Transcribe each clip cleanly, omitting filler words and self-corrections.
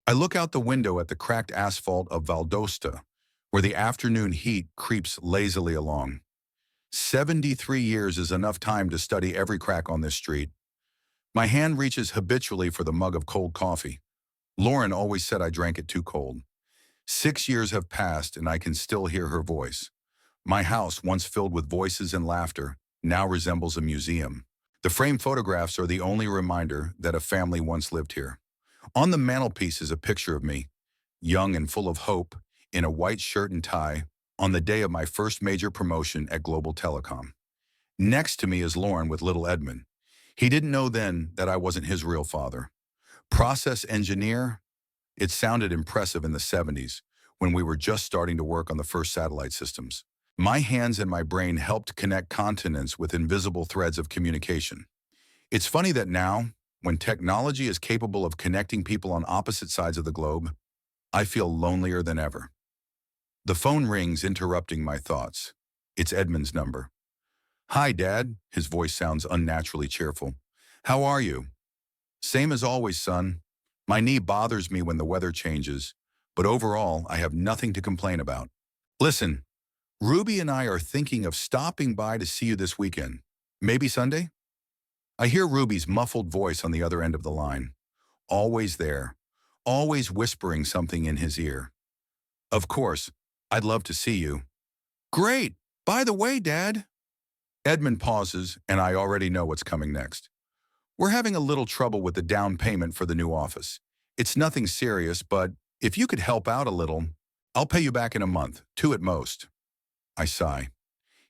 I look out the window at the cracked asphalt of Valdosta, where the afternoon heat creeps lazily along. 73 years is enough time to study every crack on this street. My hand reaches habitually for the mug of cold coffee. Lauren always said I drank it too cold. 6 years have passed and I can still hear her voice. My house, once filled with voices and laughter, now resembles a museum. The framed photographs are the only reminder that a family once lived here. On the mantelpiece is a picture of me, young and full of hope, in a white shirt and tie, on the day of my first major promotion at Global Telecom. Next to me is Lauren with little Edmund. He didn't know then that I wasn't his real father. Process engineer? It sounded impressive in the 70s, when we were just starting to work on the first satellite systems. My hands and my brain helped connect continents with invisible threads of communication. It's funny that now, when technology is capable of connecting people on opposite sides of the globe, I feel lonelier than ever. The phone rings, interrupting my thoughts. It's Edmund's number. "Hi, Dad." His voice sounds unnaturally cheerful. "How are you?" "Same as always, son. My knee bothers me when the weather changes, but overall, I have nothing to complain about. Listen, Ruby and I are thinking of stopping by to see you this weekend. Maybe Sunday?" I hear Ruby's muffled voice on the other end of the line. Always there, always whispering something in his ear. "Of course, I'd love to see you." "Great! By the way, Dad." Edmund pauses, and I already know what's coming next. "We're having a little trouble with the down payment for the new office. It's nothing serious, but if you could help out a little, I'll pay you back in a month, 2 at most." I sigh.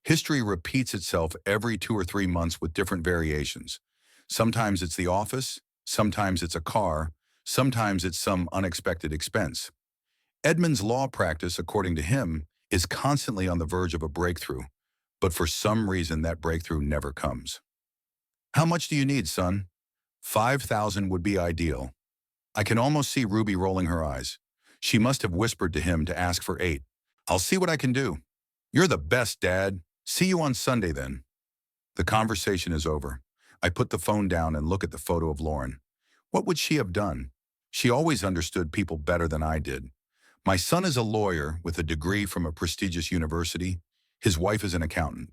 History repeats itself every 2 or 3 months with different variations. Sometimes it's the office, sometimes it's a car, sometimes it's some unexpected expense. Edmund's law practice, according to him, is constantly on the verge of a breakthrough, but for some reason that breakthrough never comes. "How much do you need, son?" 5,000 would be ideal. I can almost see Ruby rolling her eyes. She must have whispered to him to ask for 8. "I'll see what I can do." "You're the best, Dad. See you on Sunday then." The conversation is over. I put the phone down and look at the photo of Lauren. What would she have done? She always understood people better than I did. My son is a lawyer with a degree from a prestigious university. His wife is an accountant.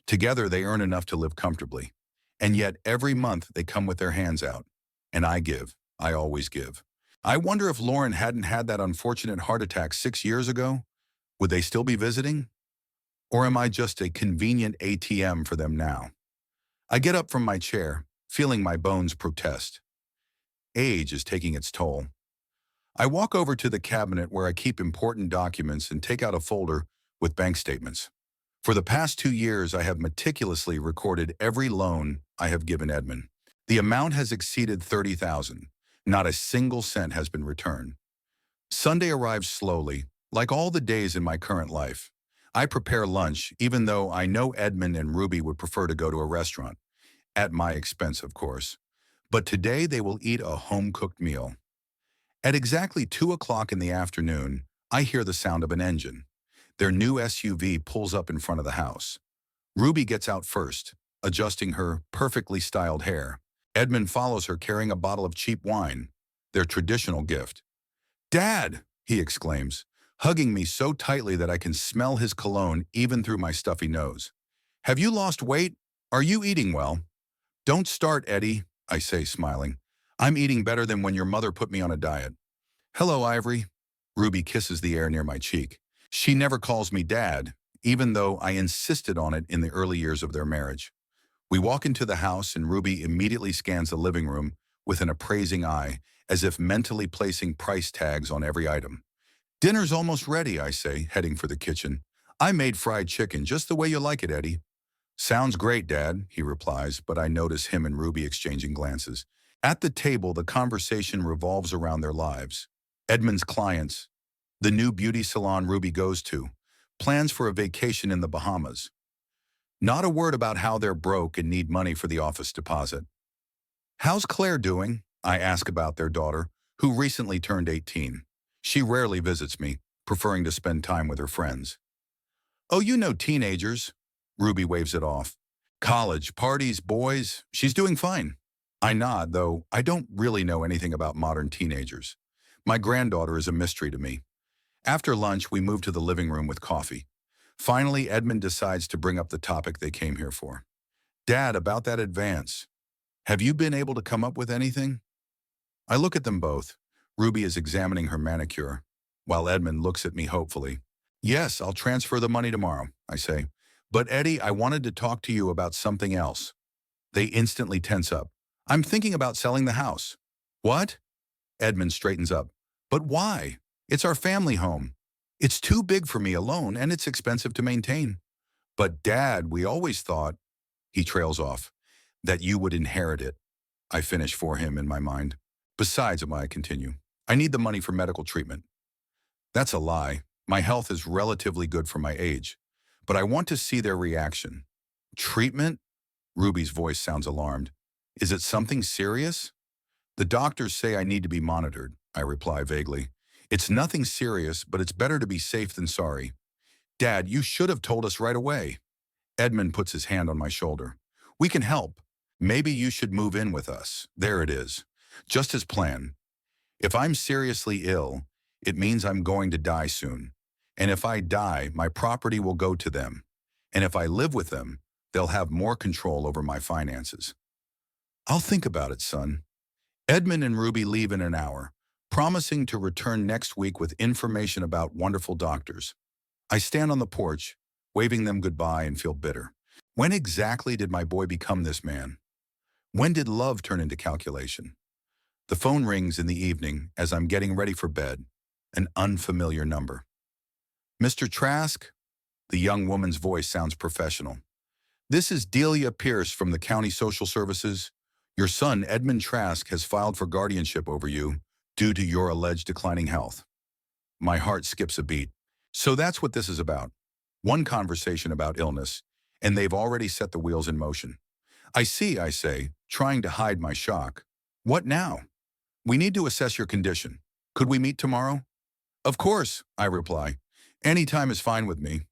Together they earn enough to live comfortably. And yet every month they come with their hands out. And I give. I always give. I wonder if Lauren hadn't had that unfortunate heart attack 6 years ago, would they still be visiting? Or am I just a convenient ATM for them now? I get up from my chair, feeling my bones protest. Age is taking its toll. I walk over to the cabinet where I keep important documents and take out a folder with bank statements. For the past 2 years, I have meticulously recorded every loan I have given Edmund. The amount has exceeded 30,000. Not a single cent has been returned. Sunday arrives slowly, like all the days in my current life. I prepare lunch, even though I know Edmund and Ruby would prefer to go to a restaurant. At my expense, of course. But today they will eat a home-cooked meal. At exactly 2 o'clock in the afternoon, I hear the sound of an engine. Their new SUV pulls up in front of the house. Ruby gets out first, adjusting her perfectly styled hair. Edmund follows her carrying a bottle of cheap wine, their traditional gift. "Dad!" he exclaims, hugging me so tightly that I can smell his cologne even through my stuffy nose. "Have you lost weight? Are you eating well?" "Don't start, Eddie," I say, smiling. "I'm eating better than when your mother put me on a diet." "Hello, Ivory." Ruby kisses the air near my cheek. She never calls me Dad, even though I insisted on it in the early years of their marriage. We walk into the house and Ruby immediately scans the living room with an appraising eye, as if mentally placing price tags on every item. "Dinner's almost ready," I say, heading for the kitchen. "I made fried chicken just the way you like it, Eddie." "Sounds great, Dad," he replies, but I notice him and Ruby exchanging glances. At the table, the conversation revolves around their lives. Edmund's clients, the new beauty salon Ruby goes to, plans for a vacation in the Bahamas. Not a word about how they're broke and need money for the office deposit. "How's Claire doing?" I ask about their daughter, who recently turned 18. She rarely visits me, preferring to spend time with her friends. "Oh, you know teenagers." Ruby waves it off. "College, parties, boys, she's doing fine." I nod, though I don't really know anything about modern teenagers. My granddaughter is a mystery to me. After lunch, we move to the living room with coffee. Finally, Edmund decides to bring up the topic they came here for. Dad, about that advance. Have you been able to come up with anything? I look at them both. Ruby is examining her manicure, while Edmund looks at me hopefully. Yes, I'll transfer the money tomorrow, I say. But Eddie, I wanted to talk to you about something else. They instantly tense up. I'm thinking about selling the house. What? Edmund straightens up. But why? It's our family home. It's too big for me alone, and it's expensive to maintain. But Dad, we always thought, he trails off, that you would inherit it. I finish for him in my mind. Besides, I continue, I need the money for medical treatment. That's a lie. My health is relatively good for my age. But I want to see their reaction. Treatment? Ruby's voice sounds alarmed. Is it something serious? The doctors say I need to be monitored, I reply vaguely. It's nothing serious, but it's better to be safe than sorry. Dad, you should have told us right away. Edmund puts his hand on my shoulder. We can help. Maybe you should move in with us. There it is. Just as planned. If I'm seriously ill, it means I'm going to die soon. And if I die, my property will go to them. And if I live with them, they'll have more control over my finances. I'll think about it, son. Edmund and Ruby leave in an hour, promising to return next week with information about wonderful doctors. I stand on the porch, waving them goodbye and feel bitter. When exactly did my boy become this man? When did love turn into calculation? The phone rings in the evening as I'm getting ready for bed, an unfamiliar number. Mr. Trask? The young woman's voice sounds professional. This is Delia Pierce from the County Social Services. Your son, Edmund Trask, has filed for guardianship over you due to your alleged declining health. My heart skips a beat. So that's what this is about. One conversation about illness, and they've already set the wheels in motion. I see, I say, trying to hide my shock. What now? We need to assess your condition. Could we meet tomorrow? Of course, I reply. Any time is fine with me.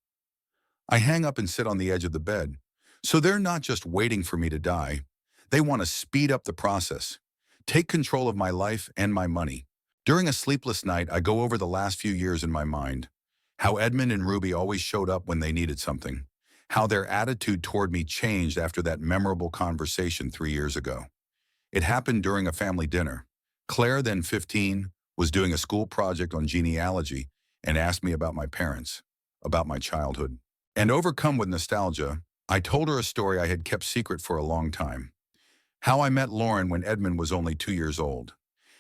I hang up and sit on the edge of the bed. So they're not just waiting for me to die. They want to speed up the process, take control of my life and my money. During a sleepless night, I go over the last few years in my mind. How Edmund and Ruby always showed up when they needed something. How their attitude toward me changed after that memorable conversation 3 years ago. It happened during a family dinner. Claire, then 15, was doing a school project on genealogy and asked me about my parents, about my childhood. And overcome with nostalgia, I told her a story I had kept secret for a long time. How I met Lauren when Edmund was only 2 years old.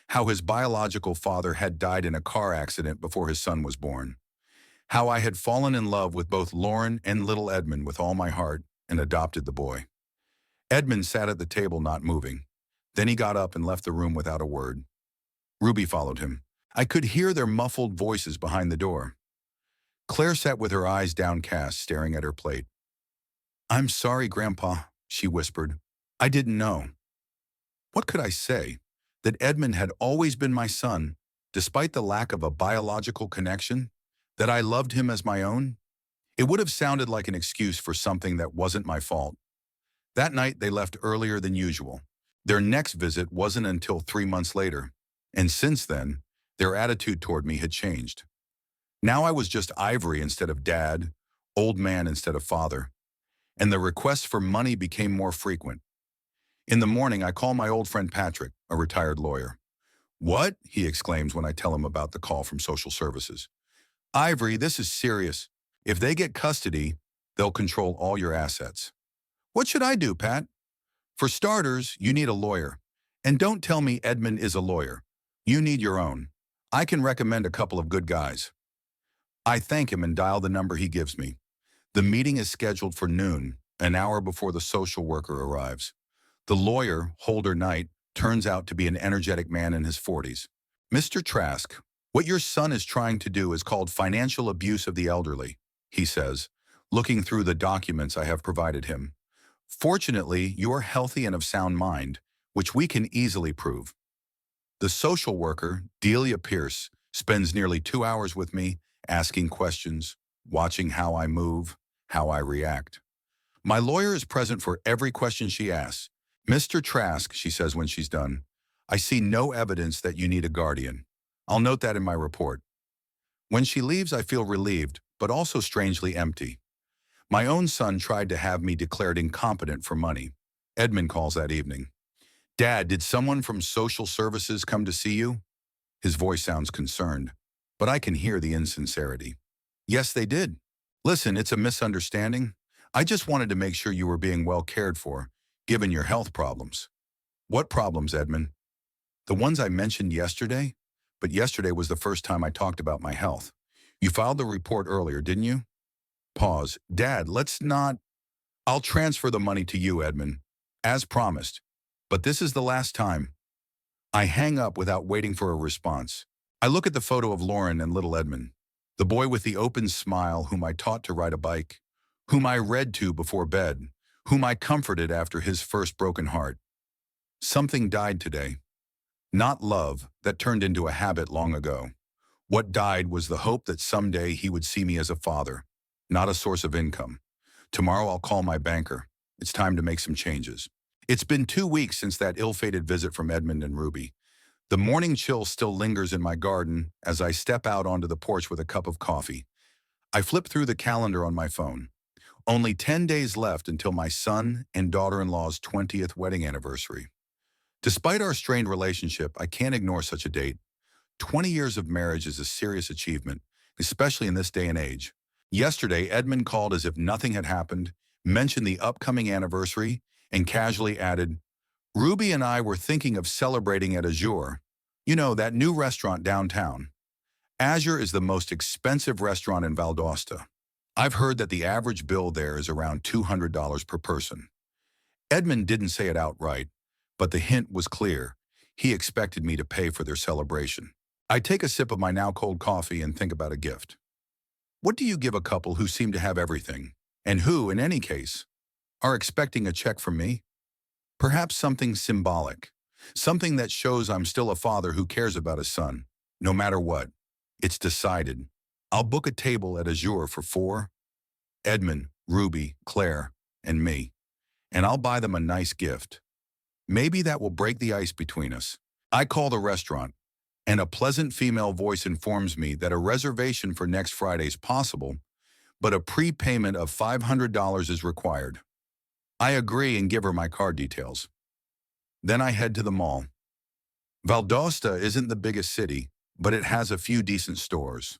How his biological father had died in a car accident before his son was born. How I had fallen in love with both Lauren and little Edmund with all my heart and adopted the boy. Edmund sat at the table not moving. Then he got up and left the room without a word. Ruby followed him. I could hear their muffled voices behind the door. Claire sat with her eyes downcast, staring at her plate. I'm sorry, Grandpa, she whispered. I didn't know. What could I say? That Edmund had always been my son, despite the lack of a biological connection? That I loved him as my own? It would have sounded like an excuse for something that wasn't my fault. That night, they left earlier than usual. Their next visit wasn't until 3 months later, and since then, their attitude toward me had changed. Now I was just Ivory instead of Dad, old man instead of father, and the requests for money became more frequent. In the morning, I call my old friend Patrick, a retired lawyer. What? He exclaims when I tell him about the call from social services. Ivory, this is serious. If they get custody, they'll control all your assets. What should I do, Pat? For starters, you need a lawyer. And don't tell me Edmund is a lawyer. You need your own. I can recommend a couple of good guys. I thank him and dial the number he gives me. The meeting is scheduled for noon, an hour before the social worker arrives. The lawyer, Holder Knight, turns out to be an energetic man in his 40s. Mr. Trask, what your son is trying to do is called financial abuse of the elderly, he says, looking through the documents I have provided him. Fortunately, you are healthy and of sound mind, which we can easily prove. The social worker, Delia Pierce, spends nearly 2 hours with me, asking questions, watching how I move, how I react. My lawyer is present for every question she asks. Mr. Trask, she says when she's done, I see no evidence that you need a guardian. I'll note that in my report. When she leaves, I feel relieved, but also strangely empty. My own son tried to have me declared incompetent for money. Edmund calls that evening. Dad, did someone from social services come to see you? His voice sounds concerned, but I can hear the insincerity. Yes, they did. Listen, it's a misunderstanding. I just wanted to make sure you were being well cared for, given your health problems. What problems, Edmund? The ones I mentioned yesterday? But yesterday was the first time I talked about my health. You filed the report earlier, didn't you? Pause. Dad, let's not. I'll transfer the money to you, Edmund, as promised. But this is the last time. I hang up without waiting for a response. I look at the photo of Lauren and little Edmund, the boy with the open smile whom I taught to ride a bike, whom I read to before bed, whom I comforted after his first broken heart. Something died today. Not love that turned into a habit long ago. What died was the hope that someday he would see me as a father, not a source of income. Tomorrow I'll call my banker. It's time to make some changes. It's been 2 weeks since that ill-fated visit from Edmund and Ruby. The morning chill still lingers in my garden as I step out onto the porch with a cup of coffee. I flip through the calendar on my phone. Only 10 days left until my son and daughter-in-law's 20th wedding anniversary. Despite our strained relationship, I can't ignore such a date. 20 years of marriage is a serious achievement, especially in this day and age. Yesterday, Edmund called as if nothing had happened, mentioned the upcoming anniversary, and casually added, Ruby and I were thinking of celebrating at Azure. You know, that new restaurant downtown. Azure is the most expensive restaurant in Valdosta. I've heard that the average bill there is around $200 per person. Edmund didn't say it outright, but the hint was clear. He expected me to pay for their celebration. I take a sip of my now cold coffee and think about a gift. What do you give a couple who seem to have everything, and who, in any case, are expecting a check from me? Perhaps something symbolic, something that shows I'm still a father who cares about his son, no matter what. It's decided. I'll book a table at Azure for 4, Edmund, Ruby, Claire, and me, and I'll buy them a nice gift. Maybe that will break the ice between us. I call the restaurant, and a pleasant female voice informs me that a reservation for next Friday is possible, but a prepayment of $500 is required. I agree and give her my card details. Then I head to the mall. Valdosta isn't the biggest city, but it has a few decent stores.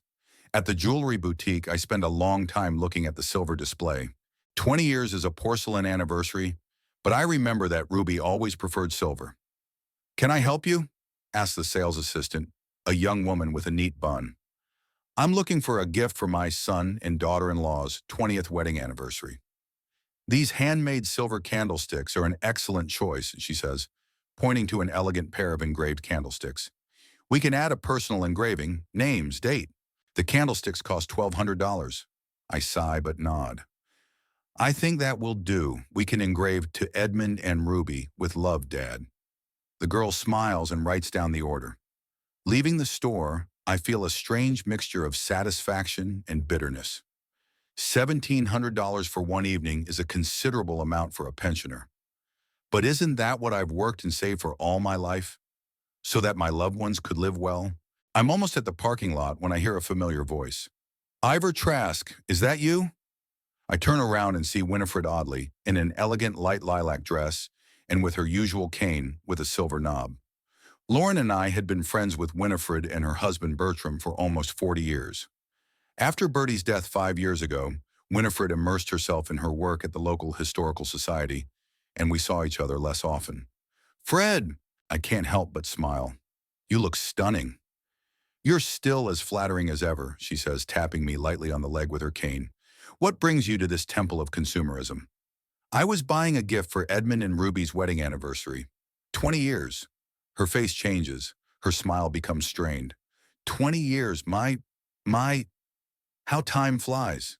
At the jewelry boutique, I spend a long time looking at the silver display. 20 years is a porcelain anniversary, but I remember that Ruby always preferred silver. Can I help you? Asked the sales assistant, a young woman with a neat bun. I'm looking for a gift for my son and daughter-in-law's 20th wedding anniversary. These handmade silver candlesticks are an excellent choice, she says, pointing to an elegant pair of engraved candlesticks. We can add a personal engraving, names, date. The candlesticks cost $1,200. I sigh but nod. I think that will do. We can engrave to Edmund and Ruby with love, Dad. The girl smiles and writes down the order. Leaving the store, I feel a strange mixture of satisfaction and bitterness. $1,700 for one evening is a considerable amount for a pensioner. But isn't that what I've worked and saved for all my life? So that my loved ones could live well? I'm almost at the parking lot when I hear a familiar voice. Ivor Trask, is that you? I turn around and see Winifred Audley in an elegant light lilac dress and with her usual cane with a silver knob. Lauren and I had been friends with Winifred and her husband Bertram for almost 40 years. After Bertie's death 5 years ago, Winifred immersed herself in her work at the local historical society, and we saw each other less often. Fred! I can't help but smile. You look stunning. You're still as flattering as ever, she says, tapping me lightly on the leg with her cane. What brings you to this temple of consumerism? I was buying a gift for Edmund and Ruby's wedding anniversary. 20 years. Her face changes. Her smile becomes strained. 20 years, how time flies.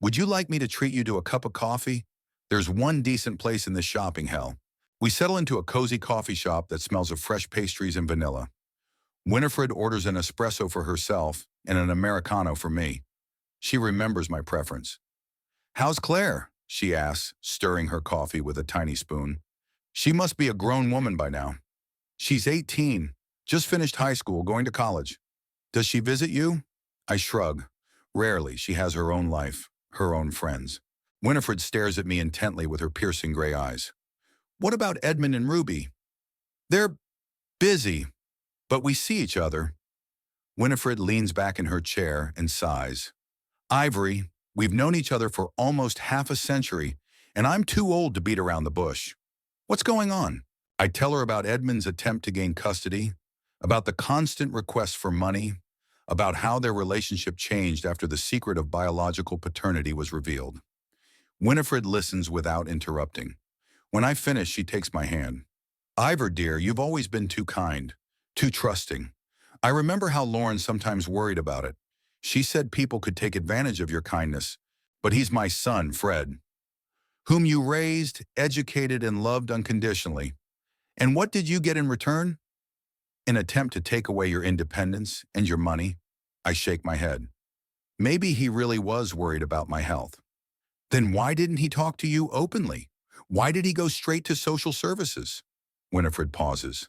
Would you like me to treat you to a cup of coffee? There's one decent place in this shopping hell. We settle into a cozy coffee shop that smells of fresh pastries and vanilla. Winifred orders an espresso for herself and an Americano for me. She remembers my preference. How's Claire? She asks, stirring her coffee with a tiny spoon. She must be a grown woman by now. She's 18, Just finished high school, going to college. Does she visit you? I shrug. Rarely. She has her own life, her own friends. Winifred stares at me intently with her piercing gray eyes. What about Edmund and Ruby? They're busy, but we see each other. Winifred leans back in her chair and sighs. Ivory, we've known each other for almost half a century, and I'm too old to beat around the bush. What's going on? I tell her about Edmund's attempt to gain custody, about the constant requests for money, about how their relationship changed after the secret of biological paternity was revealed. Winifred listens without interrupting. When I finish, she takes my hand. Ivor, dear, you've always been too kind, too trusting. I remember how Lauren sometimes worried about it. She said people could take advantage of your kindness, but he's my son, Fred, whom you raised, educated, and loved unconditionally. And what did you get in return? An attempt to take away your independence and your money? I shake my head. Maybe he really was worried about my health. Then why didn't he talk to you openly? Why did he go straight to social services? Winifred pauses.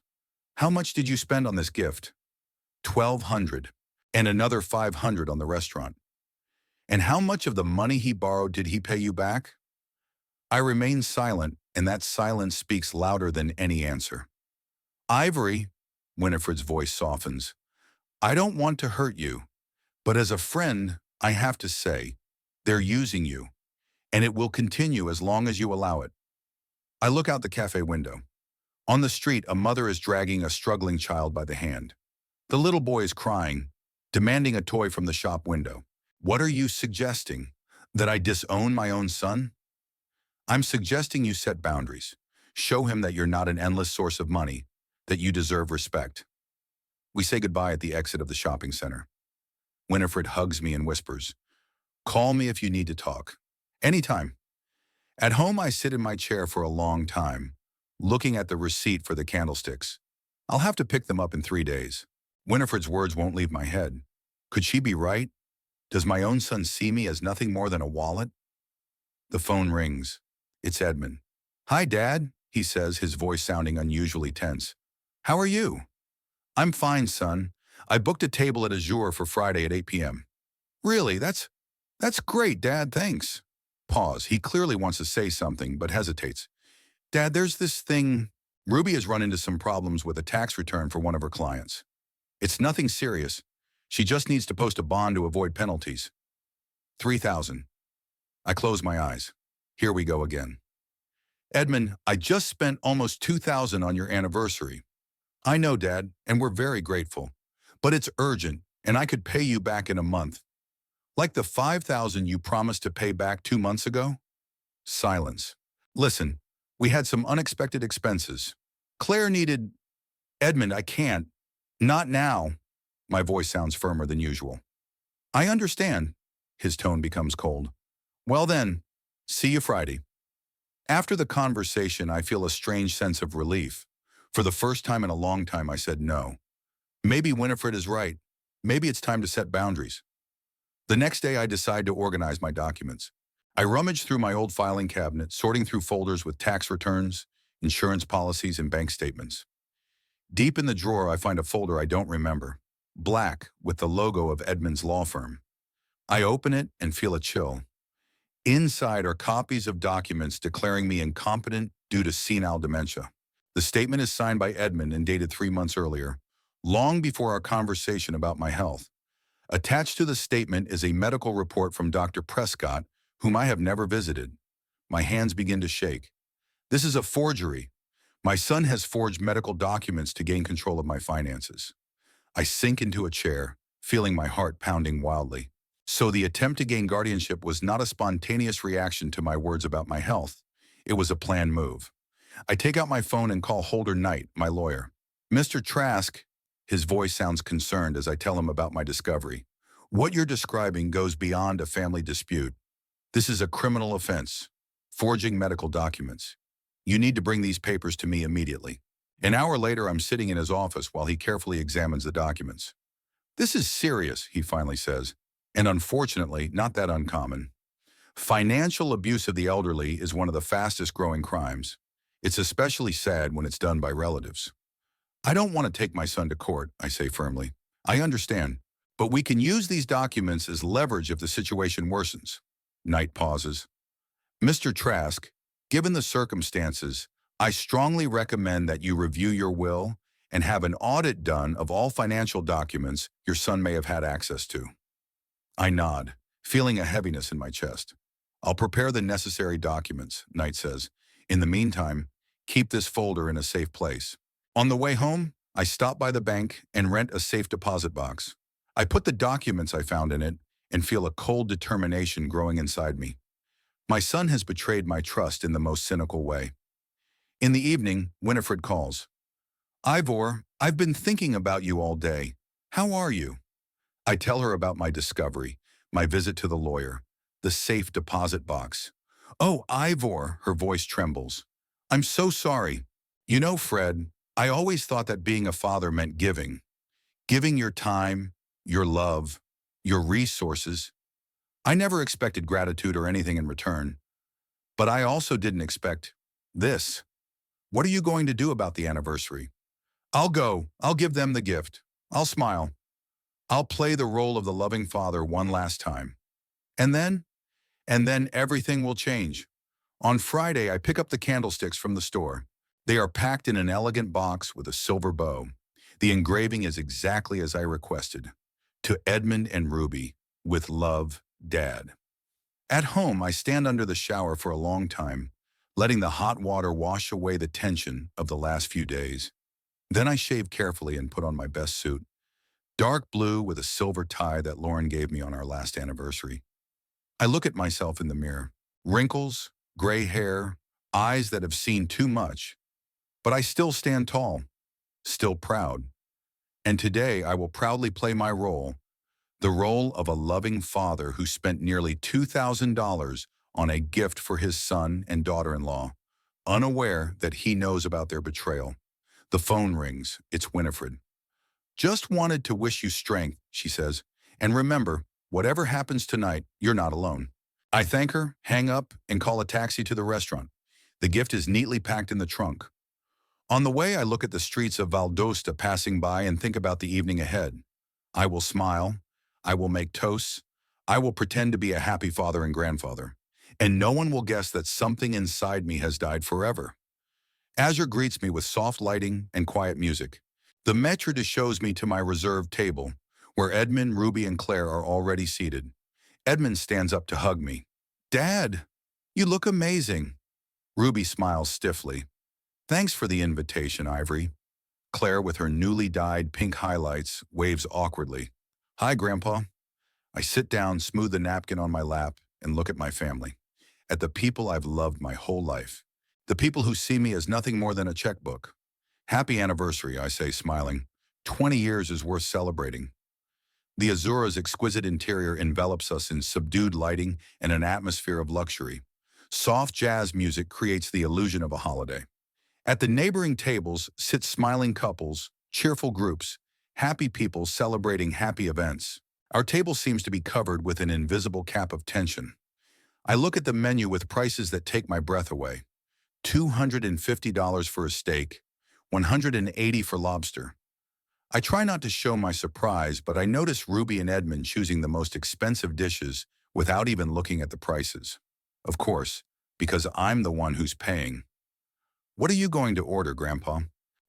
How much did you spend on this gift? $1,200, and another $500 on the restaurant. And how much of the money he borrowed did he pay you back? I remain silent, and that silence speaks louder than any answer. Ivory, Winifred's voice softens. I don't want to hurt you, but as a friend, I have to say, they're using you, and it will continue as long as you allow it. I look out the cafe window. On the street, a mother is dragging a struggling child by the hand. The little boy is crying, demanding a toy from the shop window. What are you suggesting? That I disown my own son? I'm suggesting you set boundaries. Show him that you're not an endless source of money, that you deserve respect. We say goodbye at the exit of the shopping center. Winifred hugs me and whispers, call me if you need to talk. Anytime. At home, I sit in my chair for a long time, looking at the receipt for the candlesticks. I'll have to pick them up in 3 days. Winifred's words won't leave my head. Could she be right? Does my own son see me as nothing more than a wallet? The phone rings. It's Edmund. Hi, Dad, he says, his voice sounding unusually tense. How are you? I'm fine, son. I booked a table at Azure for Friday at 8 p.m. Really? That's great, Dad, thanks. Pause. He clearly wants to say something, but hesitates. Dad, there's this thing. Ruby has run into some problems with a tax return for one of her clients. It's nothing serious. She just needs to post a bond to avoid penalties. $3,000. I close my eyes. Here we go again. Edmund, I just spent almost $2,000 on your anniversary. I know, Dad, and we're very grateful. But it's urgent, and I could pay you back in a month. Like the $5,000 you promised to pay back 2 months ago? Silence. Listen, we had some unexpected expenses. Claire needed... Edmund, I can't. Not now. My voice sounds firmer than usual. I understand. His tone becomes cold. Well then, see you Friday. After the conversation, I feel a strange sense of relief. For the first time in a long time, I said no. Maybe Winifred is right. Maybe it's time to set boundaries. The next day, I decide to organize my documents. I rummage through my old filing cabinet, sorting through folders with tax returns, insurance policies, and bank statements. Deep in the drawer, I find a folder I don't remember, black with the logo of Edmund's law firm. I open it and feel a chill. Inside are copies of documents declaring me incompetent due to senile dementia. The statement is signed by Edmund and dated 3 months earlier, long before our conversation about my health. Attached to the statement is a medical report from Dr. Prescott, whom I have never visited. My hands begin to shake. This is a forgery. My son has forged medical documents to gain control of my finances. I sink into a chair, feeling my heart pounding wildly. So the attempt to gain guardianship was not a spontaneous reaction to my words about my health. It was a planned move. I take out my phone and call Holder Knight, my lawyer. Mr. Trask, his voice sounds concerned as I tell him about my discovery. What you're describing goes beyond a family dispute. This is a criminal offense, forging medical documents. You need to bring these papers to me immediately. An hour later, I'm sitting in his office while he carefully examines the documents. This is serious, he finally says, and unfortunately, not that uncommon. Financial abuse of the elderly is one of the fastest growing crimes. It's especially sad when it's done by relatives. I don't want to take my son to court, I say firmly. I understand, but we can use these documents as leverage if the situation worsens. Knight pauses. Mr. Trask, given the circumstances, I strongly recommend that you review your will and have an audit done of all financial documents your son may have had access to. I nod, feeling a heaviness in my chest. I'll prepare the necessary documents, Knight says. In the meantime, keep this folder in a safe place. On the way home, I stop by the bank and rent a safe deposit box. I put the documents I found in it and feel a cold determination growing inside me. My son has betrayed my trust in the most cynical way. In the evening, Winifred calls. Ivor, I've been thinking about you all day. How are you? I tell her about my discovery, my visit to the lawyer, the safe deposit box. Oh, Ivor, her voice trembles. I'm so sorry. You know, Fred, I always thought that being a father meant giving. Giving your time, your love, your resources. I never expected gratitude or anything in return. But I also didn't expect this. What are you going to do about the anniversary? I'll go. I'll give them the gift. I'll smile. I'll play the role of the loving father one last time. And then everything will change. On Friday, I pick up the candlesticks from the store. They are packed in an elegant box with a silver bow. The engraving is exactly as I requested. To Edmund and Ruby, with love, Dad. At home, I stand under the shower for a long time, letting the hot water wash away the tension of the last few days. Then I shave carefully and put on my best suit, dark blue with a silver tie that Lauren gave me on our last anniversary. I look at myself in the mirror. Wrinkles, gray hair, eyes that have seen too much. But I still stand tall, still proud. And today I will proudly play my role, the role of a loving father who spent nearly $2,000 on a gift for his son and daughter-in-law, unaware that he knows about their betrayal. The phone rings. It's Winifred. Just wanted to wish you strength, she says. And remember, whatever happens tonight, you're not alone. I thank her, hang up, and call a taxi to the restaurant. The gift is neatly packed in the trunk. On the way, I look at the streets of Valdosta passing by and think about the evening ahead. I will smile. I will make toasts. I will pretend to be a happy father and grandfather. And no one will guess that something inside me has died forever. Azure greets me with soft lighting and quiet music. The maitre shows me to my reserved table, where Edmund, Ruby, and Claire are already seated. Edmund stands up to hug me. Dad, you look amazing. Ruby smiles stiffly. Thanks for the invitation, Ivory. Claire, with her newly dyed pink highlights, waves awkwardly. Hi, Grandpa. I sit down, smooth the napkin on my lap, and look at my family. At the people I've loved my whole life. The people who see me as nothing more than a checkbook. Happy anniversary, I say, smiling. 20 years is worth celebrating. The Azura's exquisite interior envelops us in subdued lighting and an atmosphere of luxury. Soft jazz music creates the illusion of a holiday. At the neighboring tables sit smiling couples, cheerful groups, happy people celebrating happy events. Our table seems to be covered with an invisible cap of tension. I look at the menu with prices that take my breath away. $250 for a steak, $180 for lobster. I try not to show my surprise, but I notice Ruby and Edmund choosing the most expensive dishes without even looking at the prices. Of course, because I'm the one who's paying. What are you going to order, Grandpa?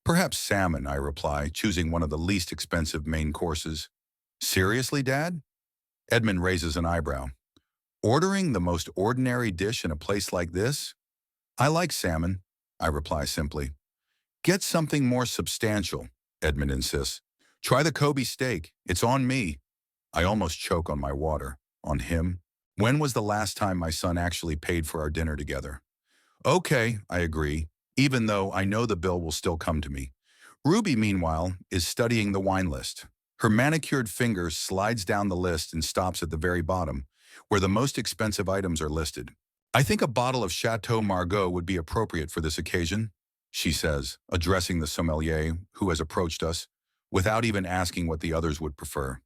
Perhaps salmon, I reply, choosing one of the least expensive main courses. Seriously, Dad? Edmund raises an eyebrow. Ordering the most ordinary dish in a place like this? I like salmon, I reply simply. Get something more substantial, Edmund insists. Try the Kobe steak. It's on me. I almost choke on my water. On him? When was the last time my son actually paid for our dinner together? Okay, I agree, even though I know the bill will still come to me. Ruby, meanwhile, is studying the wine list. Her manicured finger slides down the list and stops at the very bottom, where the most expensive items are listed. I think a bottle of Chateau Margaux would be appropriate for this occasion, she says, addressing the sommelier who has approached us, without even asking what the others would prefer.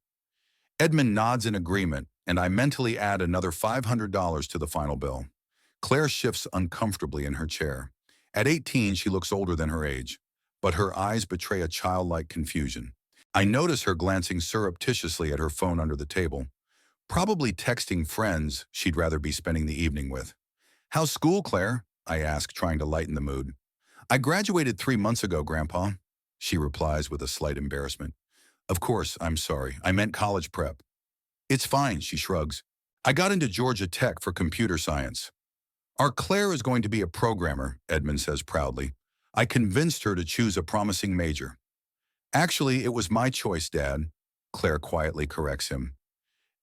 Edmund nods in agreement, and I mentally add another $500 to the final bill. Claire shifts uncomfortably in her chair. At 18, she looks older than her age. but her eyes betray a childlike confusion. I notice her glancing surreptitiously at her phone under the table, probably texting friends she'd rather be spending the evening with. "How's school, Claire?" I ask, trying to lighten the mood. "I graduated 3 months ago, Grandpa," she replies with a slight embarrassment. "Of course, I'm sorry. I meant college prep." "It's fine," she shrugs. "I got into Georgia Tech for computer science." "Our Claire is going to be a programmer," Edmund says proudly. "I convinced her to choose a promising major." "Actually, it was my choice, Dad," Claire quietly corrects him.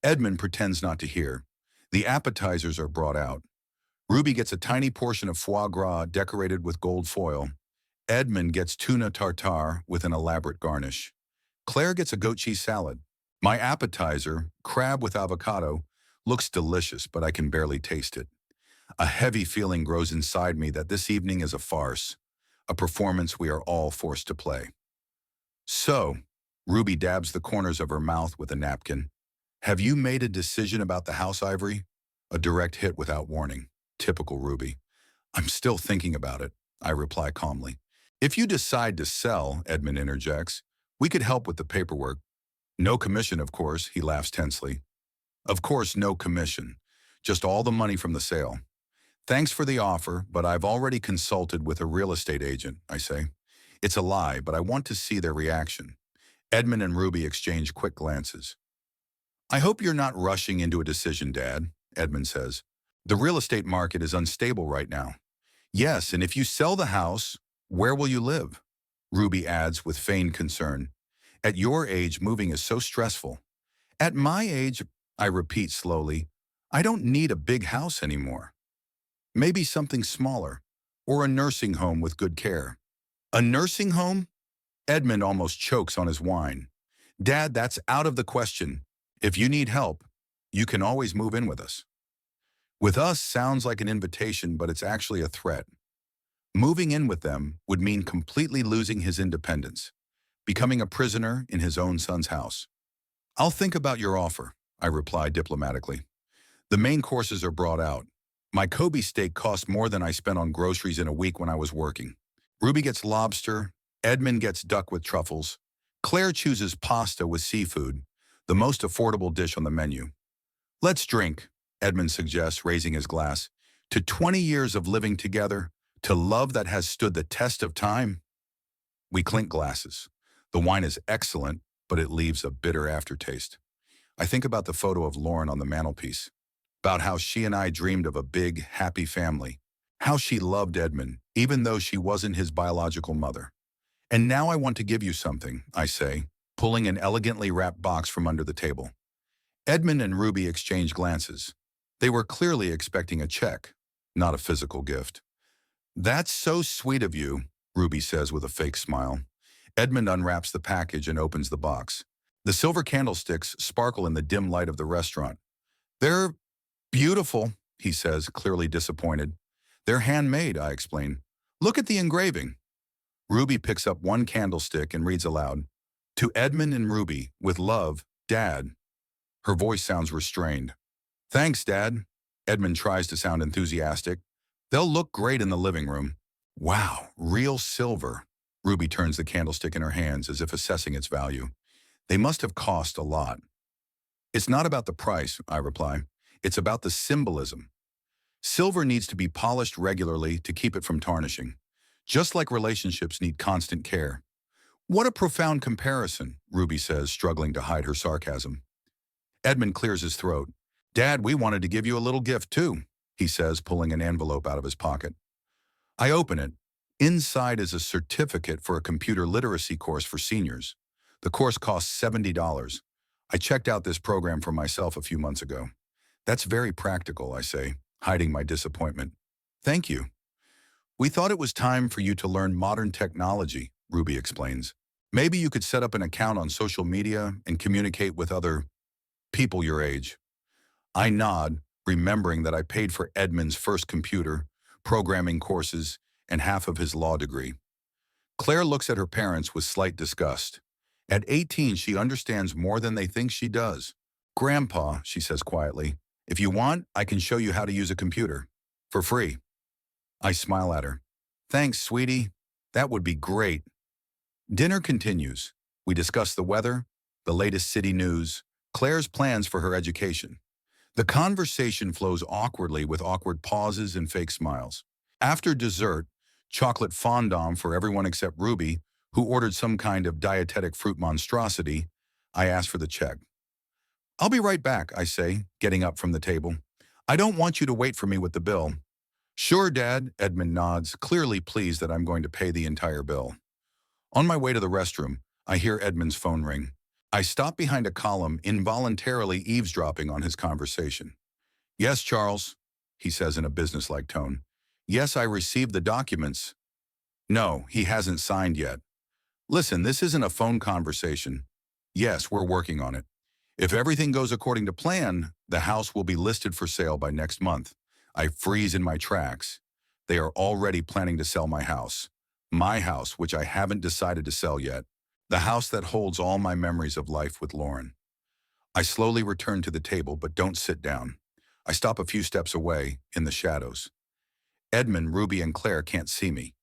Edmund pretends not to hear. The appetizers are brought out. Ruby gets a tiny portion of foie gras decorated with gold foil. Edmund gets tuna tartare with an elaborate garnish. Claire gets a goat cheese salad. My appetizer, crab with avocado, looks delicious, but I can barely taste it. A heavy feeling grows inside me that this evening is a farce, a performance we are all forced to play. "So," Ruby dabs the corners of her mouth with a napkin, "have you made a decision about the house, Ivory?" A direct hit without warning. Typical Ruby. "I'm still thinking about it," I reply calmly. "If you decide to sell," Edmund interjects, "we could help with the paperwork." "No commission, of course," he laughs tensely. "Of course, no commission. Just all the money from the sale." "Thanks for the offer, but I've already consulted with a real estate agent," I say. It's a lie, but I want to see their reaction. Edmund and Ruby exchange quick glances. "I hope you're not rushing into a decision, Dad," Edmund says. "The real estate market is unstable right now." "Yes, and if you sell the house, where will you live?" Ruby adds with feigned concern. "At your age, moving is so stressful." "At my age," I repeat slowly, "I don't need a big house anymore. Maybe something smaller, or a nursing home with good care." "A nursing home?" Edmund almost chokes on his wine. "Dad, that's out of the question. If you need help, you can always move in with us." With us sounds like an invitation, but it's actually a threat. Moving in with them would mean completely losing his independence, becoming a prisoner in his own son's house. "I'll think about your offer," I reply diplomatically. The main courses are brought out. My Kobe steak cost more than I spent on groceries in a week when I was working. Ruby gets lobster, Edmund gets duck with truffles. Claire chooses pasta with seafood, the most affordable dish on the menu. "Let's drink," Edmund suggests, raising his glass, "to 20 years of living together, to love that has stood the test of time." We clink glasses. The wine is excellent, but it leaves a bitter aftertaste. I think about the photo of Lauren on the mantelpiece, about how she and I dreamed of a big, happy family, how she loved Edmund, even though she wasn't his biological mother. "And now I want to give you something," I say, pulling an elegantly wrapped box from under the table. Edmund and Ruby exchange glances. They were clearly expecting a check, not a physical gift. "That's so sweet of you," Ruby says with a fake smile. Edmund unwraps the package and opens the box. The silver candlesticks sparkle in the dim light of the restaurant. "They're beautiful," he says, clearly disappointed. "They're handmade," I explain. "Look at the engraving." Ruby picks up one candlestick and reads aloud, "To Edmund and Ruby, with love, Dad." Her voice sounds restrained. "Thanks, Dad." Edmund tries to sound enthusiastic. "They'll look great in the living room." "Wow, real silver." Ruby turns the candlestick in her hands as if assessing its value. "They must have cost a lot." "It's not about the price," I reply. "It's about the symbolism. Silver needs to be polished regularly to keep it from tarnishing, just like relationships need constant care." "What a profound comparison," Ruby says, struggling to hide her sarcasm. Edmund clears his throat. "Dad, we wanted to give you a little gift too," he says, pulling an envelope out of his pocket. I open it. Inside is a certificate for a computer literacy course for seniors. The course costs $70. I checked out this program for myself a few months ago. "That's very practical," I say, hiding my disappointment. "Thank you." "We thought it was time for you to learn modern technology," Ruby explains. "Maybe you could set up an account on social media and communicate with other people your age." I nod, remembering that I paid for Edmund's first computer, programming courses, and half of his law degree. Claire looks at her parents with slight disgust. At 18, she understands more than they think she does. "Grandpa," she says quietly, "if you want, I can show you how to use a computer. For free." I smile at her. "Thanks, sweetie. That would be great." Dinner continues. We discuss the weather, the latest city news, Claire's plans for her education. The conversation flows awkwardly with awkward pauses and fake smiles. After dessert, chocolate fondant for everyone except Ruby, who ordered some kind of dietetic fruit monstrosity, I ask for the check. I'll be right back, I say, getting up from the table. I don't want you to wait for me with the bill. Sure, Dad, Edmund nods, clearly pleased that I'm going to pay the entire bill. On my way to the restroom, I hear Edmund's phone ring. I stop behind a column, involuntarily eavesdropping on his conversation. Yes, Charles, he says in a businesslike tone. Yes, I received the documents. No, he hasn't signed yet. Listen, this isn't a phone conversation. Yes, we're working on it. If everything goes according to plan, the house will be listed for sale by next month. I freeze in my tracks. They are already planning to sell my house. My house, which I haven't decided to sell yet. The house that holds all my memories of life with Lauren. I slowly return to the table, but don't sit down. I stop a few steps away, in the shadows. Edmund, Ruby, and Claire can't see me.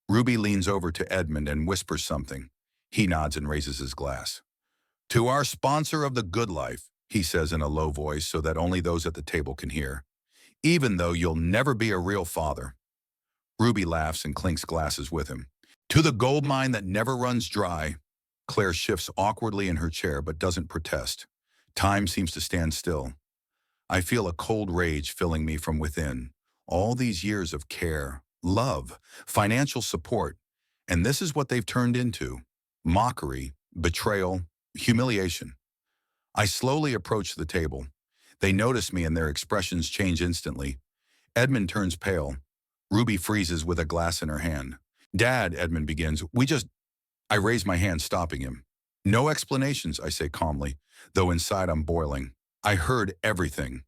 Ruby leans over to Edmund and whispers something. He nods and raises his glass. To our sponsor of the good life, he says in a low voice so that only those at the table can hear. Even though you'll never be a real father. Ruby laughs and clinks glasses with him. To the gold mine that never runs dry. Claire shifts awkwardly in her chair but doesn't protest. Time seems to stand still. I feel a cold rage filling me from within. All these years of care, love, financial support, and this is what they've turned into. Mockery, betrayal, humiliation. I slowly approach the table. They notice me and their expressions change instantly. Edmund turns pale. Ruby freezes with a glass in her hand. Dad, Edmund begins, I raise my hand, stopping him. No explanations, I say calmly, though inside I'm boiling. I heard everything.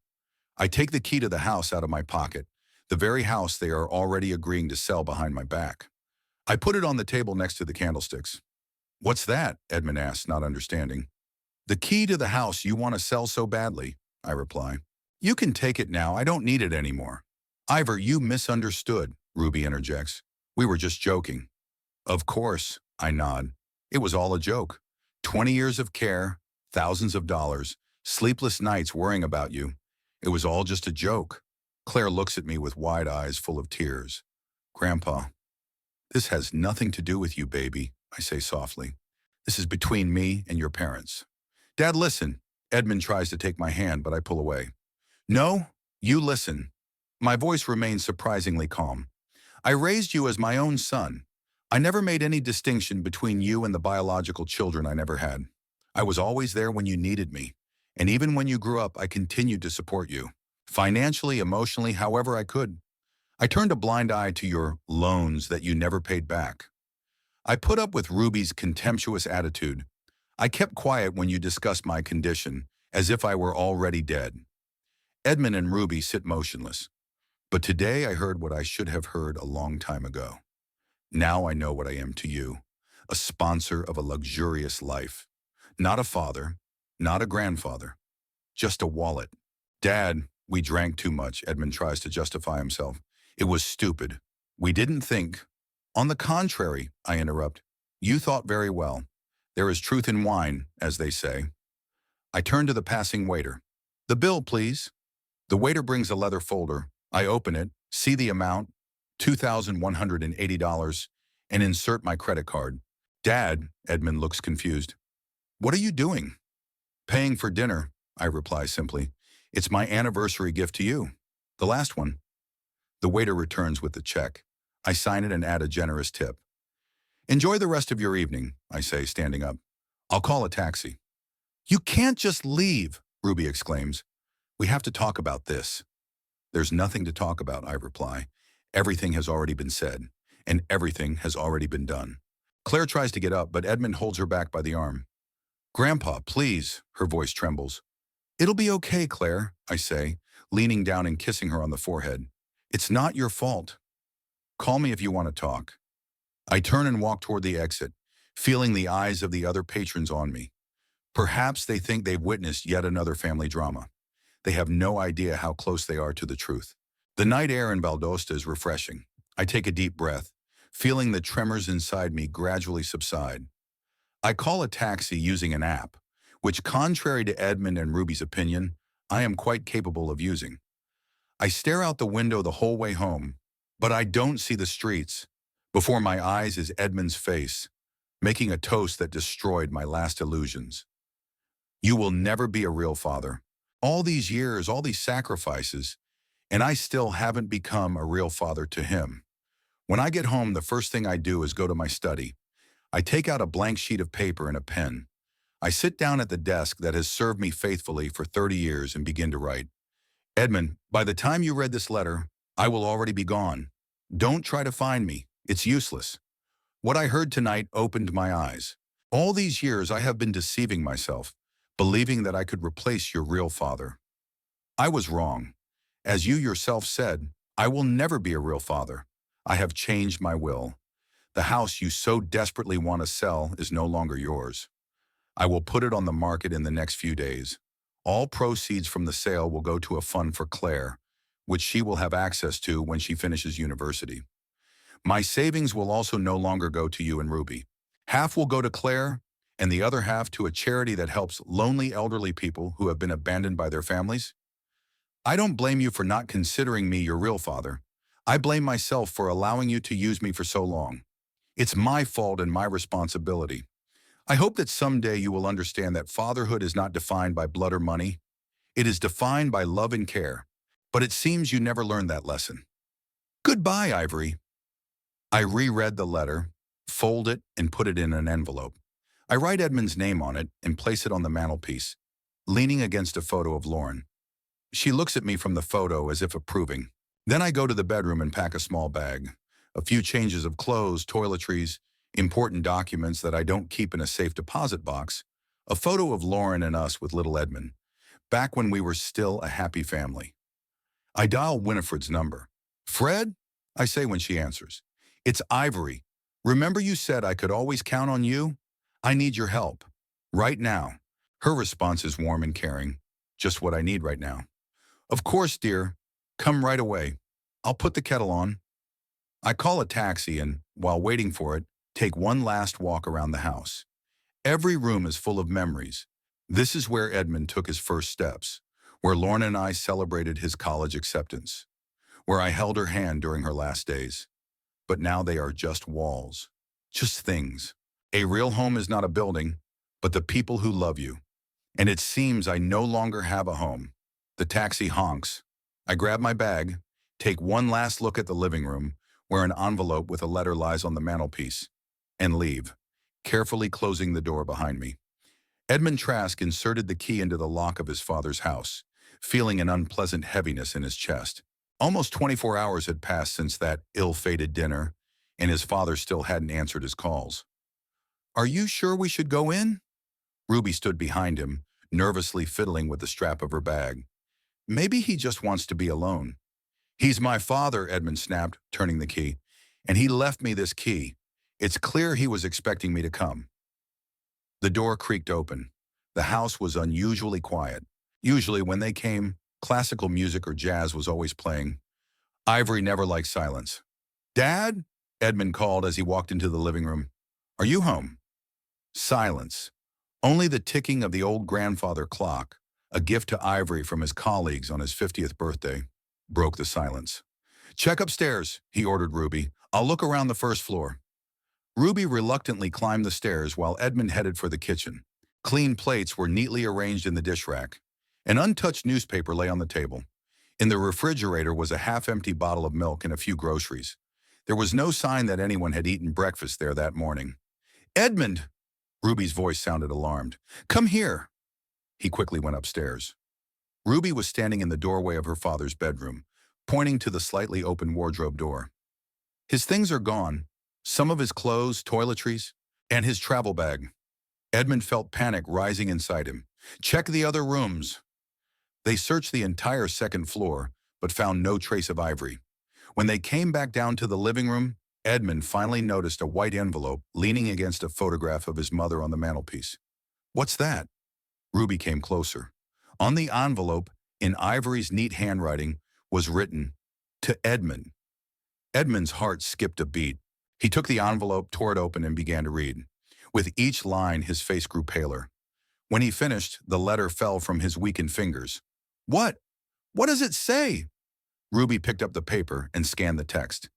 I take the key to the house out of my pocket, the very house they are already agreeing to sell behind my back. I put it on the table next to the candlesticks. What's that? Edmund asks, not understanding. The key to the house you want to sell so badly, I reply. You can take it now, I don't need it anymore. Ivor, you misunderstood, Ruby interjects. We were just joking. Of course, I nod. It was all a joke. 20 years of care, thousands of dollars, sleepless nights worrying about you. It was all just a joke. Claire looks at me with wide eyes full of tears. Grandpa, this has nothing to do with you, baby, I say softly. This is between me and your parents. Dad, listen. Edmund tries to take my hand, but I pull away. No, you listen. My voice remains surprisingly calm. I raised you as my own son. I never made any distinction between you and the biological children I never had. I was always there when you needed me. And even when you grew up, I continued to support you. Financially, emotionally, however I could. I turned a blind eye to your loans that you never paid back. I put up with Ruby's contemptuous attitude. I kept quiet when you discussed my condition, as if I were already dead. Edmund and Ruby sit motionless. But today I heard what I should have heard a long time ago. Now I know what I am to you, a sponsor of a luxurious life. Not a father, not a grandfather, just a wallet. Dad, we drank too much, Edmund tries to justify himself. It was stupid. We didn't think. On the contrary, I interrupt, you thought very well. There is truth in wine, as they say. I turn to the passing waiter. The bill, please. The waiter brings a leather folder. I open it, see the amount, $2,180, and insert my credit card. Dad, Edmund looks confused. What are you doing? Paying for dinner, I reply simply. It's my anniversary gift to you. The last one. The waiter returns with the check. I sign it and add a generous tip. Enjoy the rest of your evening, I say, standing up. I'll call a taxi. You can't just leave, Ruby exclaims. We have to talk about this. There's nothing to talk about, I reply. Everything has already been said, and everything has already been done. Claire tries to get up, but Edmund holds her back by the arm. Grandpa, please, her voice trembles. It'll be okay, Claire, I say, leaning down and kissing her on the forehead. It's not your fault. Call me if you want to talk. I turn and walk toward the exit, feeling the eyes of the other patrons on me. Perhaps they think they've witnessed yet another family drama. They have no idea how close they are to the truth. The night air in Valdosta is refreshing. I take a deep breath, feeling the tremors inside me gradually subside. I call a taxi using an app, which, contrary to Edmund and Ruby's opinion, I am quite capable of using. I stare out the window the whole way home, but I don't see the streets. Before my eyes is Edmund's face, making a toast that destroyed my last illusions. You will never be a real father. All these years, all these sacrifices, and I still haven't become a real father to him. When I get home, the first thing I do is go to my study. I take out a blank sheet of paper and a pen. I sit down at the desk that has served me faithfully for 30 years and begin to write. Edmund, by the time you read this letter, I will already be gone. Don't try to find me. It's useless. What I heard tonight opened my eyes. All these years I have been deceiving myself, believing that I could replace your real father. I was wrong. As you yourself said, I will never be a real father. I have changed my will. The house you so desperately want to sell is no longer yours. I will put it on the market in the next few days. All proceeds from the sale will go to a fund for Claire, which she will have access to when she finishes university. My savings will also no longer go to you and Ruby. Half will go to Claire, and the other half to a charity that helps lonely elderly people who have been abandoned by their families. I don't blame you for not considering me your real father. I blame myself for allowing you to use me for so long. It's my fault and my responsibility. I hope that someday you will understand that fatherhood is not defined by blood or money. It is defined by love and care. But it seems you never learned that lesson. Goodbye, Ivory. I reread the letter, fold it, and put it in an envelope. I write Edmund's name on it and place it on the mantelpiece, leaning against a photo of Lauren. She looks at me from the photo as if approving. Then I go to the bedroom and pack a small bag. A few changes of clothes, toiletries, important documents that I don't keep in a safe deposit box, a photo of Lauren and us with little Edmund, back when we were still a happy family. I dial Winifred's number. Fred? I say when she answers. It's Ivory. Remember you said I could always count on you? I need your help. Right now. Her response is warm and caring. Just what I need right now. Of course, dear. Come right away. I'll put the kettle on. I call a taxi and, while waiting for it, take one last walk around the house. Every room is full of memories. This is where Edmund took his first steps, where Lauren and I celebrated his college acceptance, where I held her hand during her last days. But now they are just walls, just things. A real home is not a building, but the people who love you. And it seems I no longer have a home. The taxi honks. I grab my bag, take one last look at the living room, where an envelope with a letter lies on the mantelpiece, and leave, carefully closing the door behind me. Edmund Trask inserted the key into the lock of his father's house, feeling an unpleasant heaviness in his chest. Almost 24 hours had passed since that ill-fated dinner, and his father still hadn't answered his calls. Are you sure we should go in? Ruby stood behind him, nervously fiddling with the strap of her bag. Maybe he just wants to be alone. He's my father, Edmund snapped, turning the key. And he left me this key. It's clear he was expecting me to come. The door creaked open. The house was unusually quiet. Usually when they came, classical music or jazz was always playing. Ivory never liked silence. Dad? Edmund called as he walked into the living room. Are you home? Silence. Only the ticking of the old grandfather clock, a gift to Ivory from his colleagues on his 50th birthday, broke the silence. Check upstairs, he ordered Ruby. I'll look around the first floor. Ruby reluctantly climbed the stairs while Edmund headed for the kitchen. Clean plates were neatly arranged in the dish rack. An untouched newspaper lay on the table. In the refrigerator was a half-empty bottle of milk and a few groceries. There was no sign that anyone had eaten breakfast there that morning. Edmund! Ruby's voice sounded alarmed. Come here! He quickly went upstairs. Ruby was standing in the doorway of her father's bedroom, pointing to the slightly open wardrobe door. His things are gone. Some of his clothes, toiletries, and his travel bag. Edmund felt panic rising inside him. Check the other rooms. They searched the entire second floor, but found no trace of Ivory. When they came back down to the living room, Edmund finally noticed a white envelope leaning against a photograph of his mother on the mantelpiece. What's that? Ruby came closer. On the envelope, in Ivory's neat handwriting, was written, To Edmund. Edmund's heart skipped a beat. He took the envelope, tore it open, and began to read. With each line, his face grew paler. When he finished, the letter fell from his weakened fingers. What? What does it say? Ruby picked up the paper and scanned the text.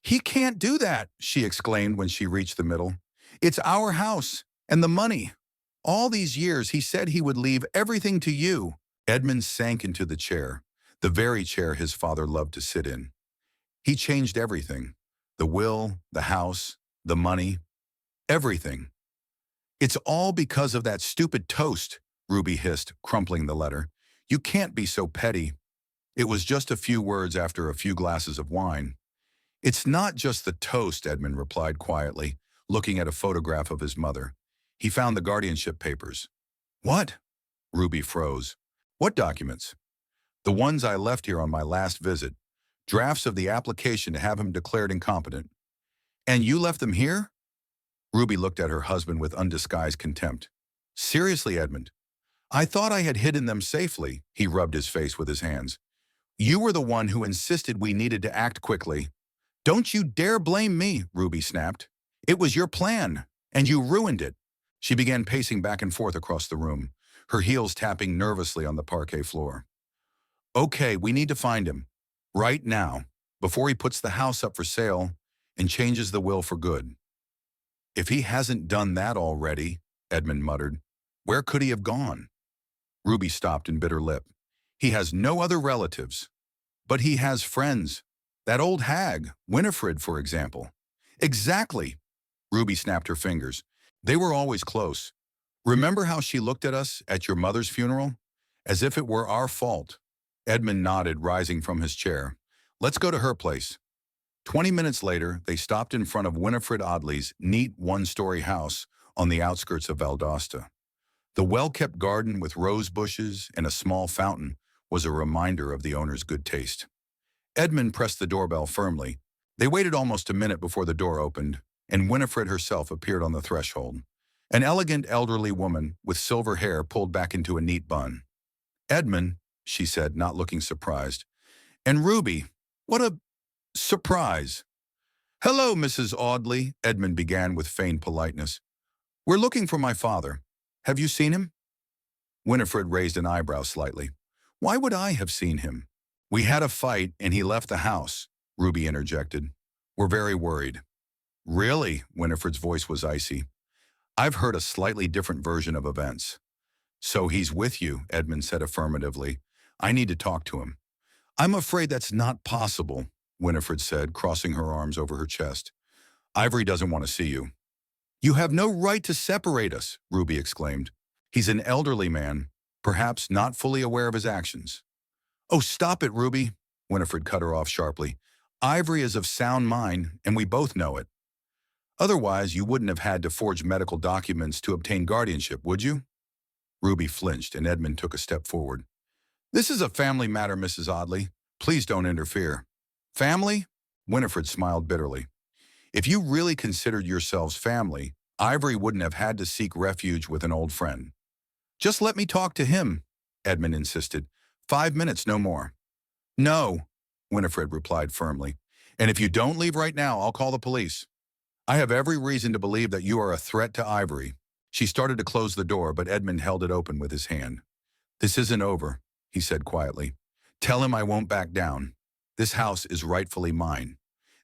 He can't do that, she exclaimed when she reached the middle. It's our house and the money. All these years he said he would leave everything to you. Edmund sank into the chair, the very chair his father loved to sit in. He changed everything. The will, the house, the money, everything. It's all because of that stupid toast, Ruby hissed, crumpling the letter. You can't be so petty. It was just a few words after a few glasses of wine. It's not just the toast, Edmund replied quietly, looking at a photograph of his mother. He found the guardianship papers. What? Ruby froze. What documents? The ones I left here on my last visit. Drafts of the application to have him declared incompetent. And you left them here? Ruby looked at her husband with undisguised contempt. Seriously, Edmund? I thought I had hidden them safely. He rubbed his face with his hands. You were the one who insisted we needed to act quickly. Don't you dare blame me, Ruby snapped. It was your plan, and you ruined it. She began pacing back and forth across the room, her heels tapping nervously on the parquet floor. Okay, we need to find him. Right now, before he puts the house up for sale and changes the will for good. If he hasn't done that already, Edmund muttered, where could he have gone? Ruby stopped and bit her lip. He has no other relatives. But he has friends. That old hag, Winifred, for example. Exactly. Ruby snapped her fingers. They were always close. Remember how she looked at us at your mother's funeral? As if it were our fault. Edmund nodded, rising from his chair. Let's go to her place. 20 minutes later, they stopped in front of Winifred Audley's neat one-story house on the outskirts of Valdosta. The well-kept garden with rose bushes and a small fountain was a reminder of the owner's good taste. Edmund pressed the doorbell firmly. They waited almost a minute before the door opened, and Winifred herself appeared on the threshold. An elegant elderly woman with silver hair pulled back into a neat bun. Edmund, she said, not looking surprised. And Ruby, what a surprise. Hello, Mrs. Audley, Edmund began with feigned politeness. We're looking for my father. Have you seen him? Winifred raised an eyebrow slightly. Why would I have seen him? We had a fight and he left the house, Ruby interjected. We're very worried. Really? Winifred's voice was icy. I've heard a slightly different version of events. So he's with you, Edmund said affirmatively. I need to talk to him. I'm afraid that's not possible, Winifred said, crossing her arms over her chest. Ivory doesn't want to see you. You have no right to separate us, Ruby exclaimed. He's an elderly man, perhaps not fully aware of his actions. Oh, stop it, Ruby, Winifred cut her off sharply. Ivory is of sound mind, and we both know it. Otherwise, you wouldn't have had to forge medical documents to obtain guardianship, would you? Ruby flinched, and Edmund took a step forward. This is a family matter, Mrs. Audley. Please don't interfere. Family? Winifred smiled bitterly. If you really considered yourselves family, Ivory wouldn't have had to seek refuge with an old friend. Just let me talk to him, Edmund insisted. 5 minutes, no more. No, Winifred replied firmly. And if you don't leave right now, I'll call the police. I have every reason to believe that you are a threat to Ivory. She started to close the door, but Edmund held it open with his hand. This isn't over, he said quietly. Tell him I won't back down. This house is rightfully mine.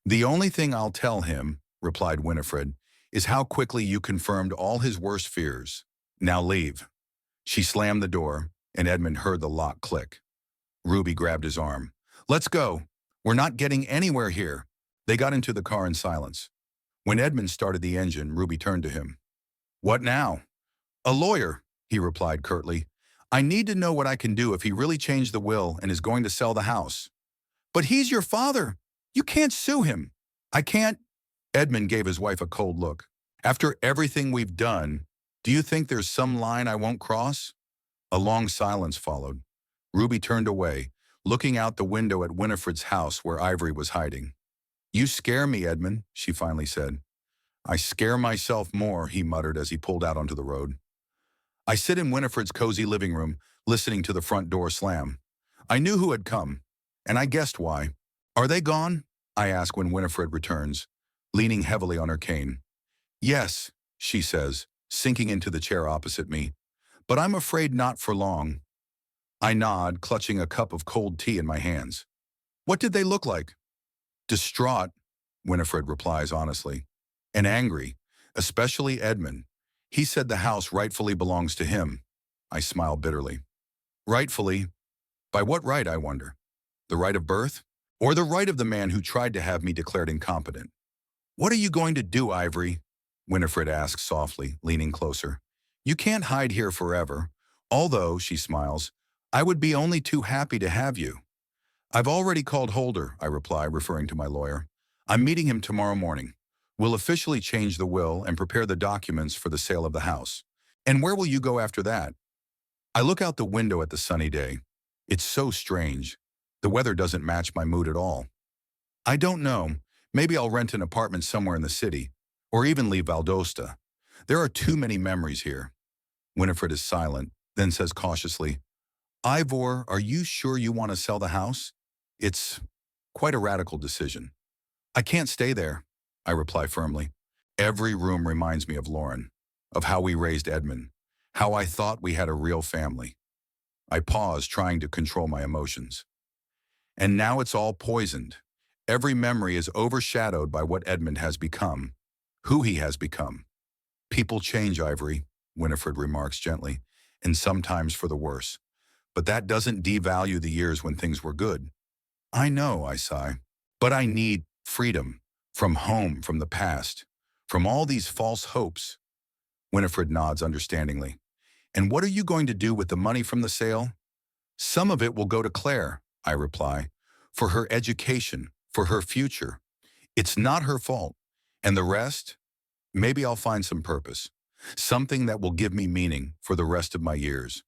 The only thing I'll tell him, replied Winifred, is how quickly you confirmed all his worst fears. Now leave. She slammed the door, and Edmund heard the lock click. Ruby grabbed his arm. Let's go. We're not getting anywhere here. They got into the car in silence. When Edmund started the engine, Ruby turned to him. What now? A lawyer, he replied curtly. I need to know what I can do if he really changed the will and is going to sell the house. But he's your father. You can't sue him. I can't. Edmund gave his wife a cold look. After everything we've done, do you think there's some line I won't cross? A long silence followed. Ruby turned away, looking out the window at Winifred's house where Ivory was hiding. You scare me, Edmund, she finally said. I scare myself more, he muttered as he pulled out onto the road. I sit in Winifred's cozy living room, listening to the front door slam. I knew who had come, and I guessed why. Are they gone? I ask when Winifred returns. leaning heavily on her cane. Yes, she says, sinking into the chair opposite me. But I'm afraid not for long. I nod, clutching a cup of cold tea in my hands. What did they look like? Distraught, Winifred replies honestly, and angry, especially Edmund. He said the house rightfully belongs to him. I smile bitterly. Rightfully? By what right, I wonder? The right of birth? Or the right of the man who tried to have me declared incompetent? What are you going to do, Ivory? Winifred asks softly, leaning closer. You can't hide here forever. Although, she smiles, I would be only too happy to have you. I've already called Holder, I reply, referring to my lawyer. I'm meeting him tomorrow morning. We'll officially change the will and prepare the documents for the sale of the house. And where will you go after that? I look out the window at the sunny day. It's so strange. The weather doesn't match my mood at all. I don't know. Maybe I'll rent an apartment somewhere in the city, or even leave Valdosta. There are too many memories here. Winifred is silent, then says cautiously, Ivor, are you sure you want to sell the house? It's quite a radical decision. I can't stay there, I reply firmly. Every room reminds me of Lauren, of how we raised Edmund, how I thought we had a real family. I pause, trying to control my emotions. And now it's all poisoned. Every memory is overshadowed by what Edmund has become, who he has become. People change, Ivory, Winifred remarks gently, and sometimes for the worse. But that doesn't devalue the years when things were good. I know, I sigh, but I need freedom from home, from the past, from all these false hopes. Winifred nods understandingly. And what are you going to do with the money from the sale? Some of it will go to Claire, I reply, for her education, for her future. It's not her fault. And the rest? Maybe I'll find some purpose, something that will give me meaning for the rest of my years.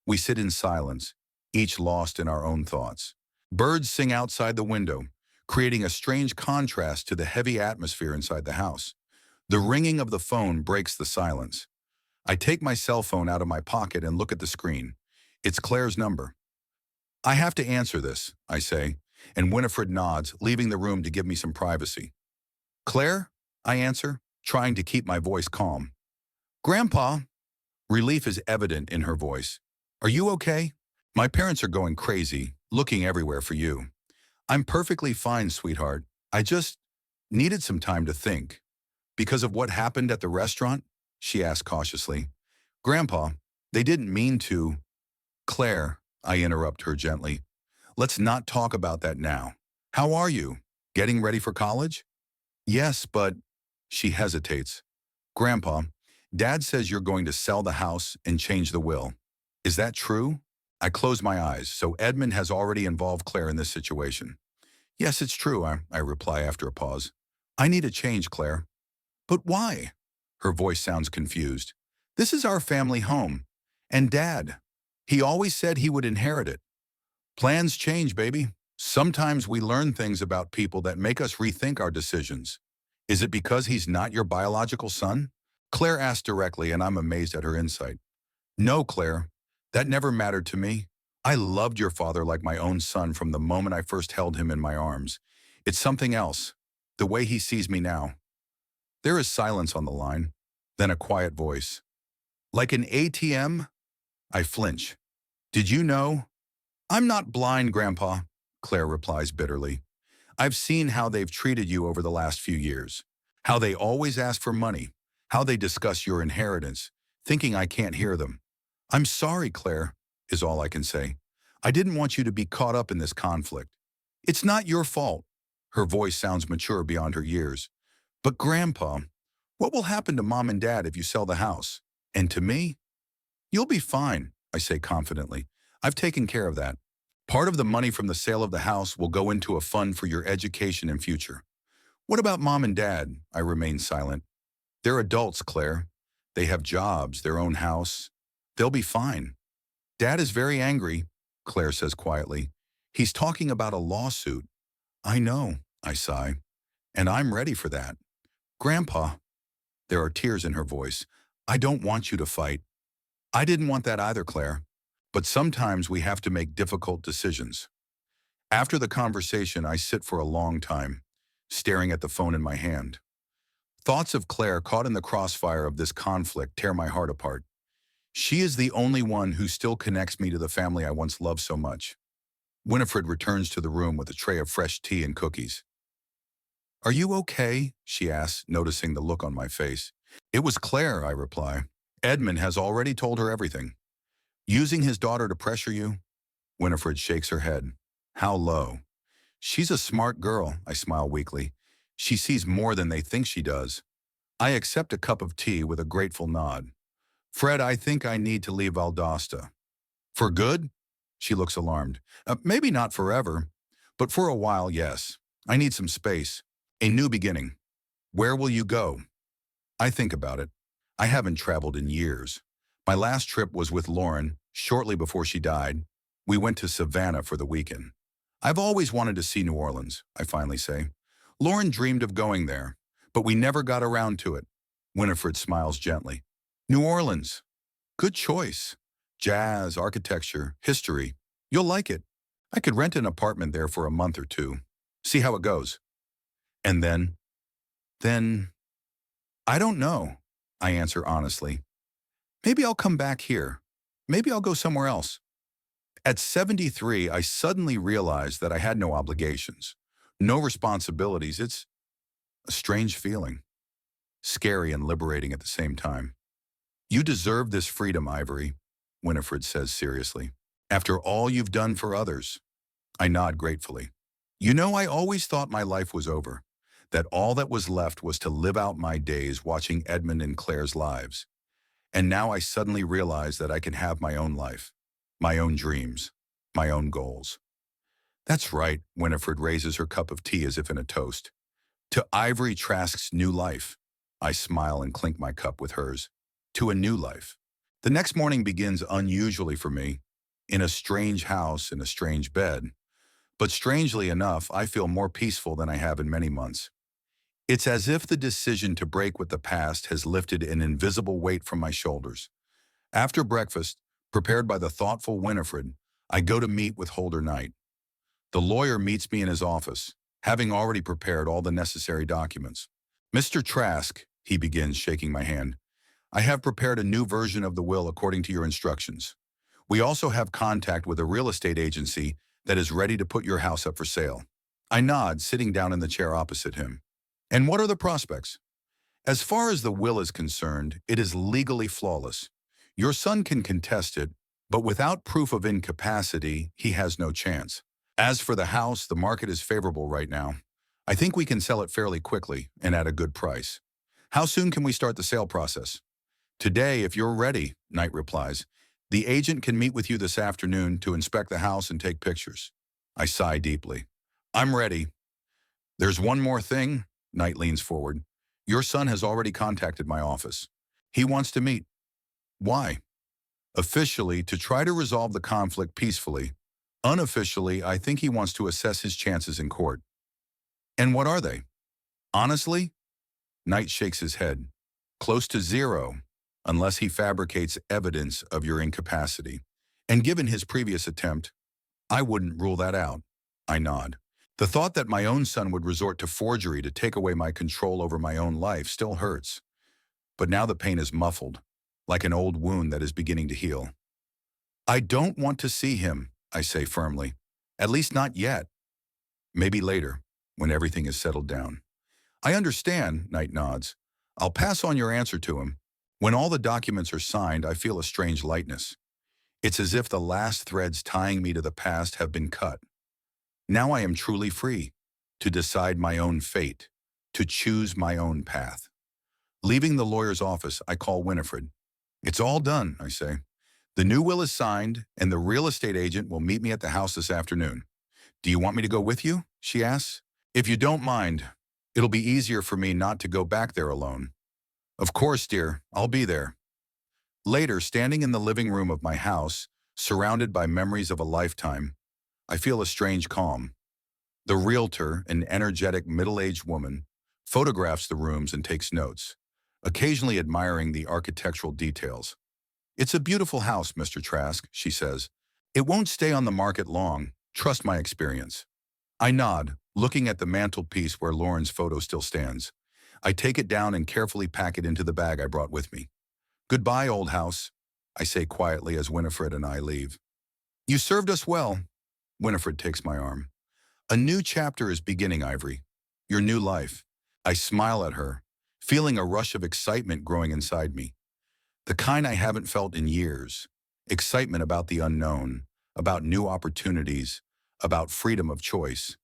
We sit in silence, each lost in our own thoughts. Birds sing outside the window, creating a strange contrast to the heavy atmosphere inside the house. The ringing of the phone breaks the silence. I take my cell phone out of my pocket and look at the screen. It's Claire's number. I have to answer this, I say, and Winifred nods, leaving the room to give me some privacy. Claire? I answer, trying to keep my voice calm. Grandpa? Relief is evident in her voice. Are you okay? My parents are going crazy, looking everywhere for you. I'm perfectly fine, sweetheart. I just needed some time to think. Because of what happened at the restaurant? She asked cautiously. Grandpa, they didn't mean to. Claire, I interrupt her gently. Let's not talk about that now. How are you? Getting ready for college? Yes, but... She hesitates. Grandpa, Dad says you're going to sell the house and change the will. Is that true? I close my eyes, so Edmund has already involved Claire in this situation. Yes, it's true, I reply after a pause. I need a change, Claire. But why? Her voice sounds confused. This is our family home. And Dad, he always said he would inherit it. Plans change, baby. Sometimes we learn things about people that make us rethink our decisions. Is it because he's not your biological son? Claire asked directly, and I'm amazed at her insight. No, Claire, that never mattered to me. I loved your father like my own son from the moment I first held him in my arms. It's something else, the way he sees me now. There is silence on the line, then a quiet voice. Like an ATM? I flinch. Did you know? I'm not blind, Grandpa, Claire replies bitterly. I've seen how they've treated you over the last few years, how they always ask for money, how they discuss your inheritance, thinking I can't hear them. I'm sorry, Claire, is all I can say. I didn't want you to be caught up in this conflict. It's not your fault. Her voice sounds mature beyond her years. But Grandpa, what will happen to Mom and Dad if you sell the house? And to me? You'll be fine, I say confidently. I've taken care of that. Part of the money from the sale of the house will go into a fund for your education and future. What about Mom and Dad? I remain silent. They're adults, Claire. They have jobs, their own house. They'll be fine. Dad is very angry, Claire says quietly. He's talking about a lawsuit. I know, I sigh. And I'm ready for that. Grandpa, there are tears in her voice. I don't want you to fight. I didn't want that either, Claire. But sometimes we have to make difficult decisions. After the conversation, I sit for a long time, staring at the phone in my hand. Thoughts of Claire caught in the crossfire of this conflict tear my heart apart. She is the only one who still connects me to the family I once loved so much. Winifred returns to the room with a tray of fresh tea and cookies. "Are you okay?" she asks, noticing the look on my face. "It was Claire," I reply. "Edmund has already told her everything." "Using his daughter to pressure you?" Winifred shakes her head. "How low?" "She's a smart girl," I smile weakly. "She sees more than they think she does." I accept a cup of tea with a grateful nod. "Fred, I think I need to leave Valdosta." "For good?" She looks alarmed. Maybe not forever, but for a while, yes. I need some space. A new beginning." "Where will you go?" I think about it. I haven't traveled in years. My last trip was with Lauren, shortly before she died. We went to Savannah for the weekend. "I've always wanted to see New Orleans," I finally say. "Lauren dreamed of going there, but we never got around to it." Winifred smiles gently. "New Orleans. Good choice. Jazz, architecture, history. You'll like it. I could rent an apartment there for a month or two. See how it goes." "And then, I don't know," I answer honestly. "Maybe I'll come back here. Maybe I'll go somewhere else." At 73, I suddenly realized that I had no obligations, no responsibilities. It's a strange feeling, scary and liberating at the same time. "You deserve this freedom, Ivory," Winifred says seriously. "After all you've done for others." I nod gratefully. "You know, I always thought my life was over, that all that was left was to live out my days watching Edmund and Claire's lives. And now I suddenly realize that I can have my own life, my own dreams, my own goals." "That's right," Winifred raises her cup of tea as if in a toast. "To Ivory Trask's new life." I smile and clink my cup with hers. To a new life. The next morning begins unusually for me, in a strange house, in a strange bed. But strangely enough, I feel more peaceful than I have in many months. It's as if the decision to break with the past has lifted an invisible weight from my shoulders. After breakfast, prepared by the thoughtful Winifred, I go to meet with Holder Knight. The lawyer meets me in his office, having already prepared all the necessary documents. "Mr. Trask," he begins, shaking my hand, "I have prepared a new version of the will according to your instructions. We also have contact with a real estate agency that is ready to put your house up for sale." I nod, sitting down in the chair opposite him. "And what are the prospects?" "As far as the will is concerned, it is legally flawless. Your son can contest it, but without proof of incapacity, he has no chance. As for the house, the market is favorable right now. I think we can sell it fairly quickly and at a good price." "How soon can we start the sale process?" "Today, if you're ready," Knight replies. "The agent can meet with you this afternoon to inspect the house and take pictures." I sigh deeply. "I'm ready." "There's one more thing," Knight leans forward. "Your son has already contacted my office. He wants to meet." "Why?" "Officially, to try to resolve the conflict peacefully. Unofficially, I think he wants to assess his chances in court." "And what are they?" "Honestly?" Knight shakes his head. "Close to zero, unless he fabricates evidence of your incapacity. And given his previous attempt, I wouldn't rule that out." I nod. The thought that my own son would resort to forgery to take away my control over my own life still hurts. But now the pain is muffled, like an old wound that is beginning to heal. "I don't want to see him," I say firmly. "At least not yet. Maybe later, when everything is settled down." "I understand," Knight nods. "I'll pass on your answer to him. When all the documents are signed, I feel a strange lightness. It's as if the last threads tying me to the past have been cut. Now I am truly free, to decide my own fate, to choose my own path." Leaving the lawyer's office, I call Winifred. "It's all done," I say. "The new will is signed, and the real estate agent will meet me at the house this afternoon. Do you want me to go with you?" she asks. "If you don't mind, it'll be easier for me not to go back there alone." "Of course, dear, I'll be there." Later, standing in the living room of my house, surrounded by memories of a lifetime, I feel a strange calm. The realtor, an energetic middle-aged woman, photographs the rooms and takes notes, occasionally admiring the architectural details. "It's a beautiful house, Mr. Trask," she says. "It won't stay on the market long. Trust my experience." I nod, looking at the mantelpiece where Lauren's photo still stands. I take it down and carefully pack it into the bag I brought with me. Goodbye, old house, I say quietly as Winifred and I leave. You served us well. Winifred takes my arm. A new chapter is beginning, Ivory. Your new life. I smile at her, feeling a rush of excitement growing inside me. The kind I haven't felt in years. Excitement about the unknown, about new opportunities, about freedom of choice.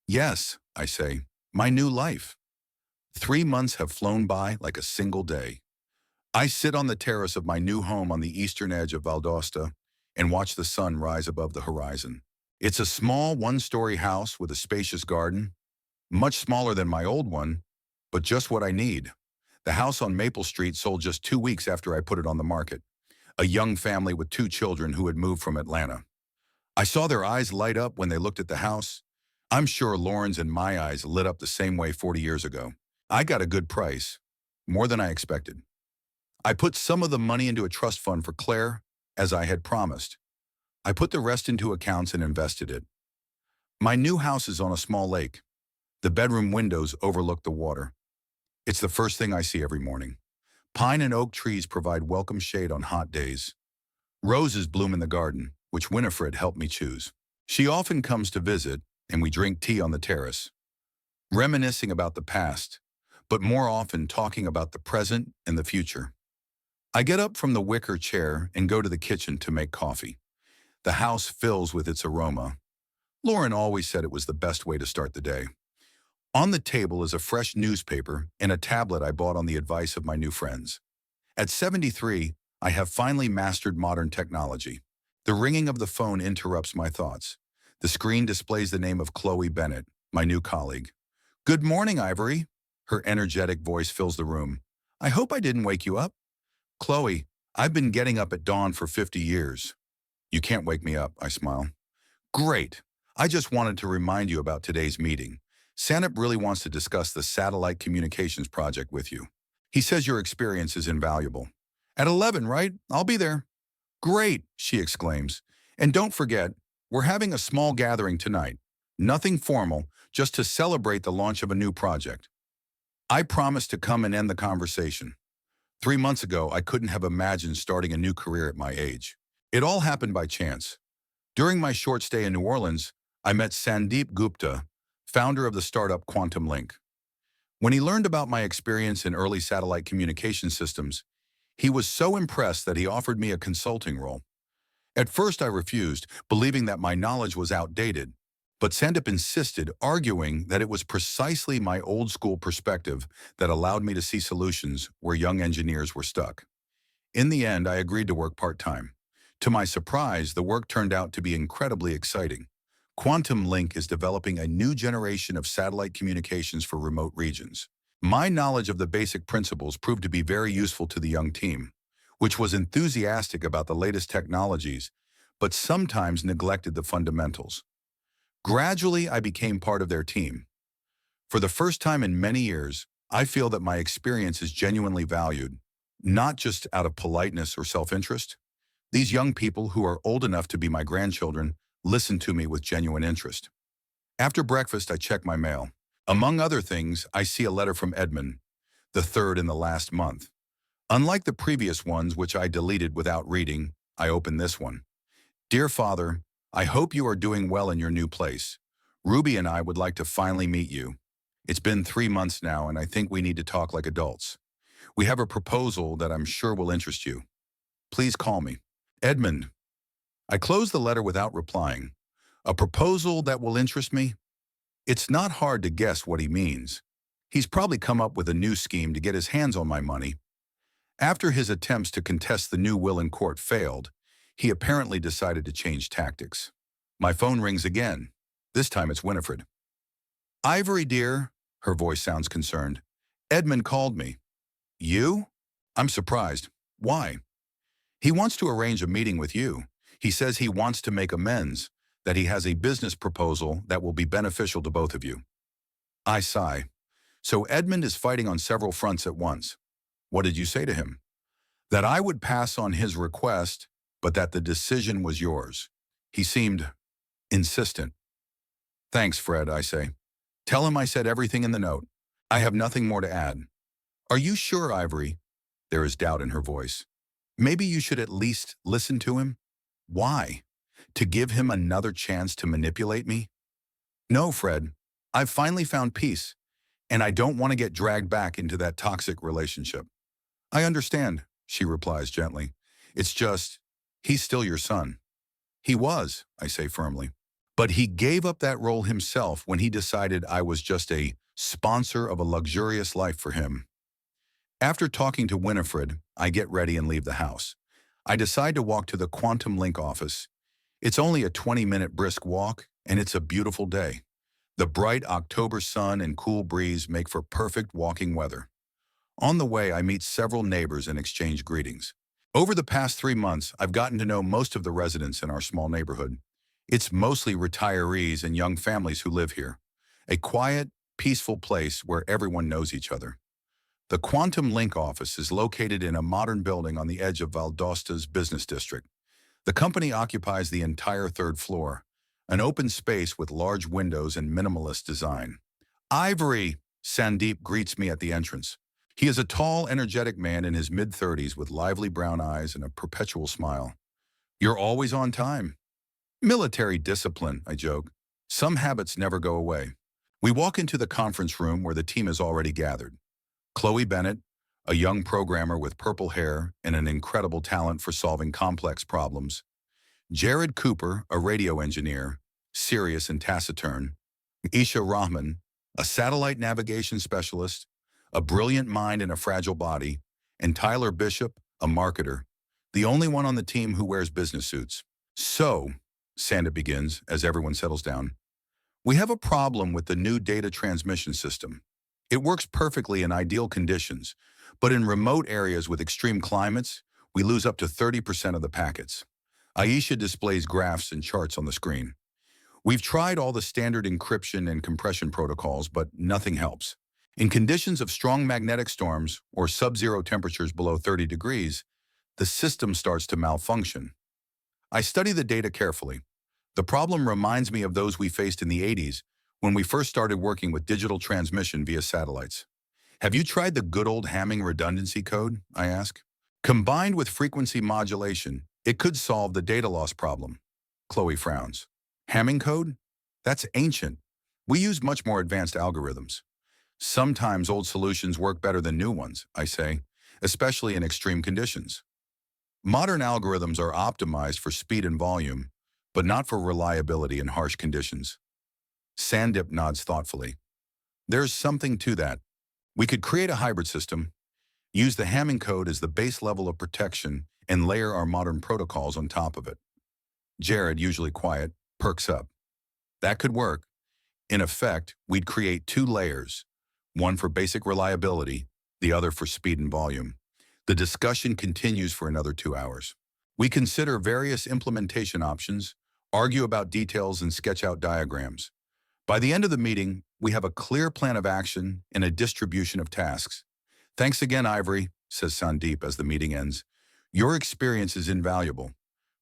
Yes, I say, my new life. 3 months have flown by like a single day. I sit on the terrace of my new home on the eastern edge of Valdosta and watch the sun rise above the horizon. It's a small one-story house with a spacious garden, much smaller than my old one, but just what I need. The house on Maple Street sold just 2 weeks after I put it on the market. A young family with 2 children who had moved from Atlanta. I saw their eyes light up when they looked at the house. I'm sure Lauren's and my eyes lit up the same way 40 years ago. I got a good price, more than I expected. I put some of the money into a trust fund for Claire, as I had promised. I put the rest into accounts and invested it. My new house is on a small lake. The bedroom windows overlook the water. It's the first thing I see every morning. Pine and oak trees provide welcome shade on hot days. Roses bloom in the garden, which Winifred helped me choose. She often comes to visit, and we drink tea on the terrace, reminiscing about the past, but more often talking about the present and the future. I get up from the wicker chair and go to the kitchen to make coffee. The house fills with its aroma. Lauren always said it was the best way to start the day. On the table is a fresh newspaper and a tablet I bought on the advice of my new friends. At 73, I have finally mastered modern technology. The ringing of the phone interrupts my thoughts. The screen displays the name of Chloe Bennett, my new colleague. Good morning, Ivory. Her energetic voice fills the room. I hope I didn't wake you up. Chloe, I've been getting up at dawn for 50 years. You can't wake me up, I smile. Great. I just wanted to remind you about today's meeting. Sanip really wants to discuss the satellite communications project with you. He says your experience is invaluable. At 11, right? I'll be there. Great, she exclaims. And don't forget, we're having a small gathering tonight. Nothing formal, just to celebrate the launch of a new project. I promise to come and end the conversation. 3 months ago, I couldn't have imagined starting a new career at my age. It all happened by chance. During my short stay in New Orleans, I met Sandeep Gupta, founder of the startup Quantum Link. When he learned about my experience in early satellite communication systems, he was so impressed that he offered me a consulting role. At first I refused, believing that my knowledge was outdated, but Sandeep insisted, arguing that it was precisely my old-school perspective that allowed me to see solutions where young engineers were stuck. In the end, I agreed to work part-time. To my surprise, the work turned out to be incredibly exciting. Quantum Link is developing a new generation of satellite communications for remote regions. My knowledge of the basic principles proved to be very useful to the young team, which was enthusiastic about the latest technologies, but sometimes neglected the fundamentals. Gradually, I became part of their team. For the first time in many years, I feel that my experience is genuinely valued, not just out of politeness or self-interest. These young people, who are old enough to be my grandchildren, listen to me with genuine interest. After breakfast, I check my mail. Among other things, I see a letter from Edmund, the third in the last month. Unlike the previous ones, which I deleted without reading, I open this one. Dear Father, I hope you are doing well in your new place. Ruby and I would like to finally meet you. It's been 3 months now, and I think we need to talk like adults. We have a proposal that I'm sure will interest you. Please call me. Edmund. I close the letter without replying. A proposal that will interest me? It's not hard to guess what he means. He's probably come up with a new scheme to get his hands on my money. After his attempts to contest the new will in court failed, he apparently decided to change tactics. My phone rings again. This time it's Winifred. Ivory, dear, her voice sounds concerned. Edmund called me. You? I'm surprised. Why? He wants to arrange a meeting with you. He says he wants to make amends, that he has a business proposal that will be beneficial to both of you. I sigh. So Edmund is fighting on several fronts at once. What did you say to him? That I would pass on his request, but that the decision was yours. He seemed insistent. Thanks, Fred, I say. Tell him I said everything in the note. I have nothing more to add. Are you sure, Ivory? There is doubt in her voice. Maybe you should at least listen to him? Why? To give him another chance to manipulate me? No, Fred. I've finally found peace, and I don't want to get dragged back into that toxic relationship. I understand, she replies gently. It's just, he's still your son. He was, I say firmly. But he gave up that role himself when he decided I was just a sponsor of a luxurious life for him. After talking to Winifred, I get ready and leave the house. I decide to walk to the Quantum Link office. It's only a 20-minute brisk walk, and it's a beautiful day. The bright October sun and cool breeze make for perfect walking weather. On the way, I meet several neighbors and exchange greetings. Over the past 3 months, I've gotten to know most of the residents in our small neighborhood. It's mostly retirees and young families who live here. A quiet, peaceful place where everyone knows each other. The Quantum Link office is located in a modern building on the edge of Valdosta's business district. The company occupies the entire third floor, an open space with large windows and minimalist design. Ivory, Sandeep greets me at the entrance. He is a tall, energetic man in his mid-30s with lively brown eyes and a perpetual smile. You're always on time. Military discipline, I joke. Some habits never go away. We walk into the conference room where the team is already gathered. Chloe Bennett, a young programmer with purple hair and an incredible talent for solving complex problems. Jared Cooper, a radio engineer, serious and taciturn. Isha Rahman, a satellite navigation specialist, a brilliant mind and a fragile body. And Tyler Bishop, a marketer, the only one on the team who wears business suits. So, Sanda begins as everyone settles down. We have a problem with the new data transmission system. It works perfectly in ideal conditions, but in remote areas with extreme climates, we lose up to 30% of the packets. Aisha displays graphs and charts on the screen. We've tried all the standard encryption and compression protocols, but nothing helps. In conditions of strong magnetic storms or sub-zero temperatures below 30 degrees, the system starts to malfunction. I study the data carefully. The problem reminds me of those we faced in the 80s when we first started working with digital transmission via satellites. Have you tried the good old Hamming redundancy code? I ask. Combined with frequency modulation, it could solve the data loss problem. Chloe frowns. Hamming code? That's ancient. We use much more advanced algorithms. Sometimes old solutions work better than new ones, I say, especially in extreme conditions. Modern algorithms are optimized for speed and volume, but not for reliability in harsh conditions. Sandip nods thoughtfully. There's something to that. We could create a hybrid system, use the Hamming code as the base level of protection, and layer our modern protocols on top of it. Jared, usually quiet, perks up. That could work. In effect, we'd create 2 layers, one for basic reliability, the other for speed and volume. The discussion continues for another 2 hours. We consider various implementation options, argue about details, and sketch out diagrams. By the end of the meeting, we have a clear plan of action and a distribution of tasks. Thanks again, Ivory, says Sandeep as the meeting ends. Your experience is invaluable.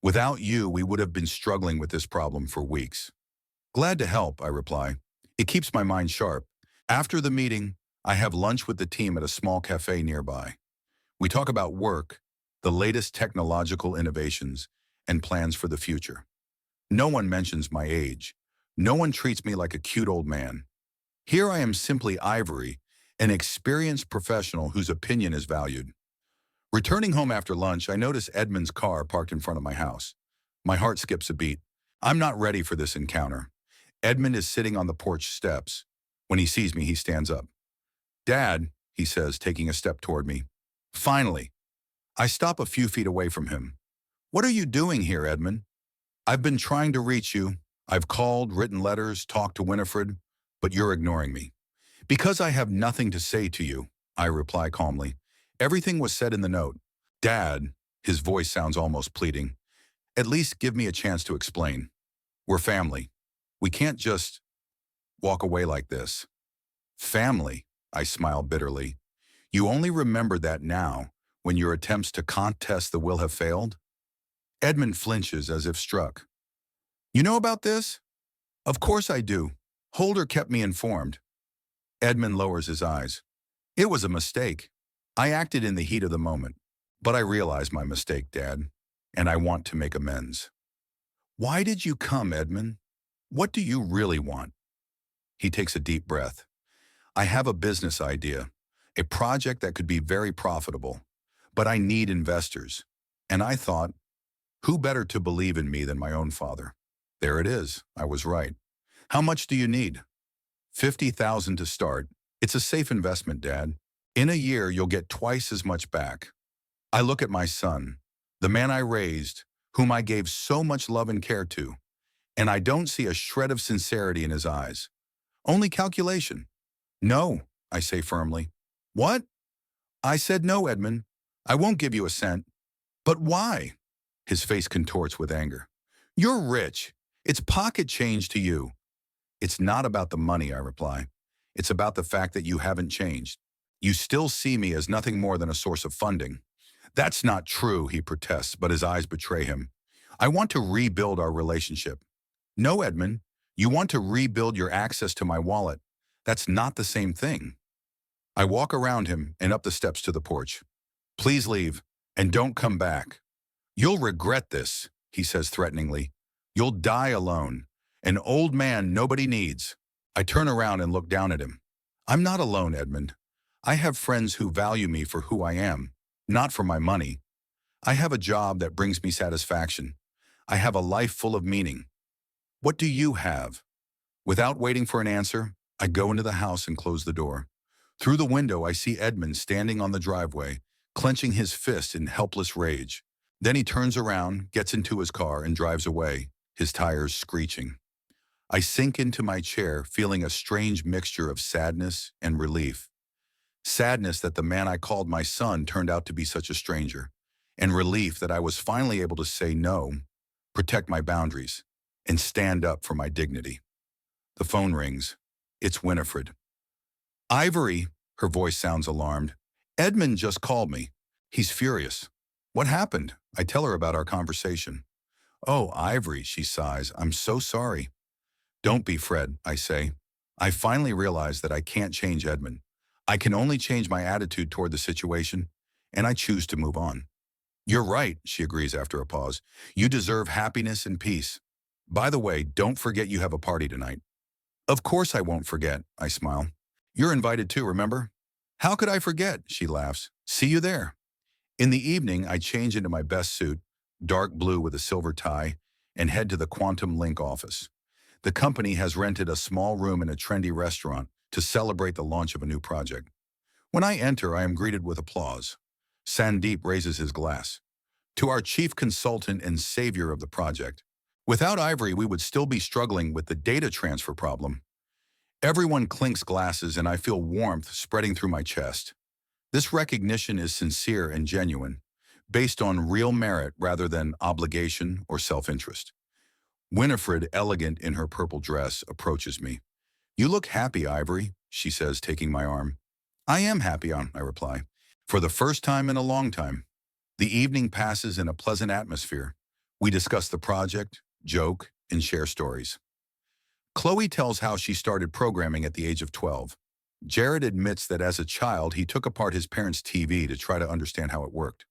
Without you, we would have been struggling with this problem for weeks. Glad to help, I reply. It keeps my mind sharp. After the meeting, I have lunch with the team at a small cafe nearby. We talk about work, the latest technological innovations, and plans for the future. No one mentions my age. No one treats me like a cute old man. Here I am simply Ivory, an experienced professional whose opinion is valued. Returning home after lunch, I notice Edmund's car parked in front of my house. My heart skips a beat. I'm not ready for this encounter. Edmund is sitting on the porch steps. When he sees me, he stands up. Dad, he says, taking a step toward me. Finally. I stop a few feet away from him. What are you doing here, Edmund? I've been trying to reach you. I've called, written letters, talked to Winifred, but you're ignoring me. Because I have nothing to say to you, I reply calmly. Everything was said in the note. Dad, his voice sounds almost pleading. At least give me a chance to explain. We're family. We can't just walk away like this. Family, I smile bitterly. You only remember that now, when your attempts to contest the will have failed? Edmund flinches as if struck. You know about this? Of course I do, Holder kept me informed. Edmund lowers his eyes. It was a mistake. I acted in the heat of the moment. But I realized my mistake, Dad, and I want to make amends. Why did you come, Edmund? What do you really want? He takes a deep breath. I have a business idea, a project that could be very profitable, but I need investors. And I thought, who better to believe in me than my own father? There it is. I was right. How much do you need? 50,000 to start. It's a safe investment, Dad. In a year, you'll get twice as much back. I look at my son, the man I raised, whom I gave so much love and care to, and I don't see a shred of sincerity in his eyes. Only calculation. No, I say firmly. What? I said no, Edmund. I won't give you a cent. But why? His face contorts with anger. You're rich. It's pocket change to you. It's not about the money, I reply. It's about the fact that you haven't changed. You still see me as nothing more than a source of funding. That's not true, he protests, but his eyes betray him. I want to rebuild our relationship. No, Edmund, you want to rebuild your access to my wallet. That's not the same thing. I walk around him and up the steps to the porch. Please leave, and don't come back. You'll regret this, he says threateningly. You'll die alone. An old man nobody needs. I turn around and look down at him. I'm not alone, Edmund. I have friends who value me for who I am, not for my money. I have a job that brings me satisfaction. I have a life full of meaning. What do you have? Without waiting for an answer, I go into the house and close the door. Through the window, I see Edmund standing on the driveway, clenching his fist in helpless rage. Then he turns around, gets into his car, and drives away, his tires screeching. I sink into my chair, feeling a strange mixture of sadness and relief. Sadness that the man I called my son turned out to be such a stranger, and relief that I was finally able to say no, protect my boundaries, and stand up for my dignity. The phone rings. It's Winifred. Ivory, her voice sounds alarmed. Edmund just called me. He's furious. What happened? I tell her about our conversation. Oh, Ivory, she sighs. I'm so sorry. Don't be, Fred, I say. I finally realize that I can't change Edmund. I can only change my attitude toward the situation, and I choose to move on. You're right, she agrees after a pause. You deserve happiness and peace. By the way, don't forget you have a party tonight. Of course I won't forget, I smile. You're invited too, remember? How could I forget? She laughs. See you there. In the evening, I change into my best suit, dark blue with a silver tie, and head to the Quantum Link office. The company has rented a small room in a trendy restaurant to celebrate the launch of a new project. When I enter, I am greeted with applause. Sandeep raises his glass. To our chief consultant and savior of the project. Without Ivory, we would still be struggling with the data transfer problem. Everyone clinks glasses and I feel warmth spreading through my chest. This recognition is sincere and genuine, based on real merit rather than obligation or self-interest. Winifred, elegant in her purple dress, approaches me. You look happy, Ivory, she says, taking my arm. I am happy, I reply. For the first time in a long time. The evening passes in a pleasant atmosphere. We discuss the project, joke, and share stories. Chloe tells how she started programming at the age of 12. Jared admits that as a child, he took apart his parents' TV to try to understand how it worked.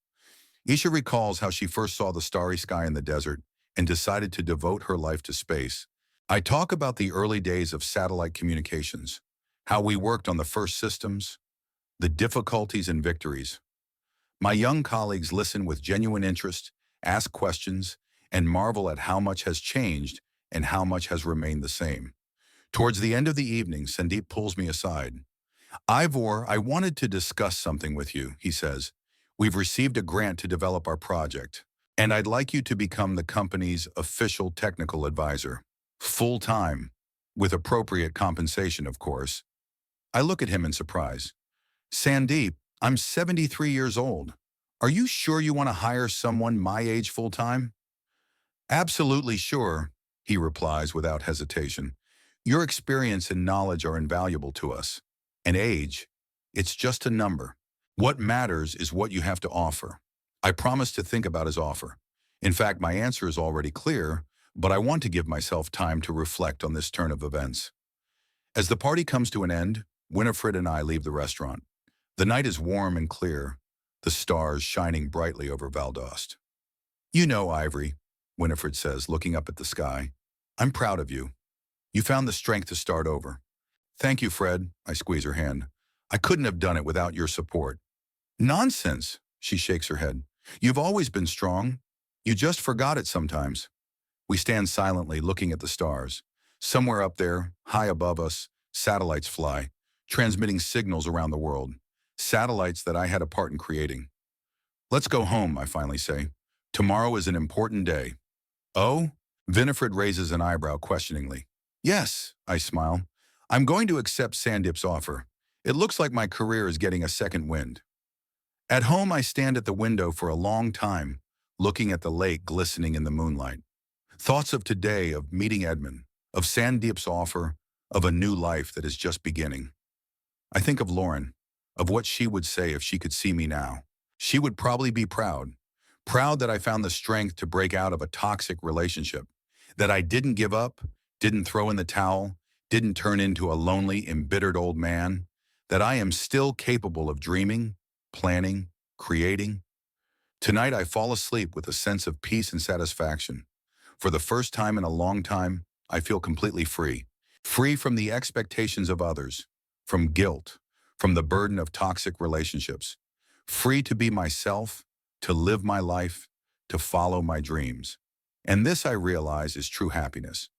Isha recalls how she first saw the starry sky in the desert and decided to devote her life to space. I talk about the early days of satellite communications, how we worked on the first systems, the difficulties and victories. My young colleagues listen with genuine interest, ask questions, and marvel at how much has changed and how much has remained the same. Towards the end of the evening, Sandeep pulls me aside. Ivor, I wanted to discuss something with you, he says. We've received a grant to develop our project, and I'd like you to become the company's official technical advisor. Full-time, with appropriate compensation, of course. I look at him in surprise. Sandeep, I'm 73 years old. Are you sure you want to hire someone my age full-time? Absolutely sure, he replies without hesitation. Your experience and knowledge are invaluable to us. And age, it's just a number. What matters is what you have to offer. I promise to think about his offer. In fact, my answer is already clear, but I want to give myself time to reflect on this turn of events. As the party comes to an end, Winifred and I leave the restaurant. The night is warm and clear, the stars shining brightly over Valdost. You know, Ivory, Winifred says, looking up at the sky. I'm proud of you. You found the strength to start over. Thank you, Fred, I squeeze her hand. I couldn't have done it without your support. Nonsense, she shakes her head. You've always been strong. You just forgot it sometimes. We stand silently looking at the stars. Somewhere up there, high above us, satellites fly, transmitting signals around the world. Satellites that I had a part in creating. Let's go home, I finally say. Tomorrow is an important day. Oh? Winifred raises an eyebrow questioningly. Yes, I smile. I'm going to accept Sandip's offer. It looks like my career is getting a second wind. At home, I stand at the window for a long time, looking at the lake glistening in the moonlight. Thoughts of today, of meeting Edmund, of Sandip's offer, of a new life that is just beginning. I think of Lauren, of what she would say if she could see me now. She would probably be proud. Proud that I found the strength to break out of a toxic relationship. That I didn't give up, didn't throw in the towel, didn't turn into a lonely, embittered old man. That I am still capable of dreaming, planning, creating. Tonight I fall asleep with a sense of peace and satisfaction. For the first time in a long time, I feel completely free. Free from the expectations of others, from guilt, from the burden of toxic relationships. Free to be myself, to live my life, to follow my dreams. And this, I realize, is true happiness.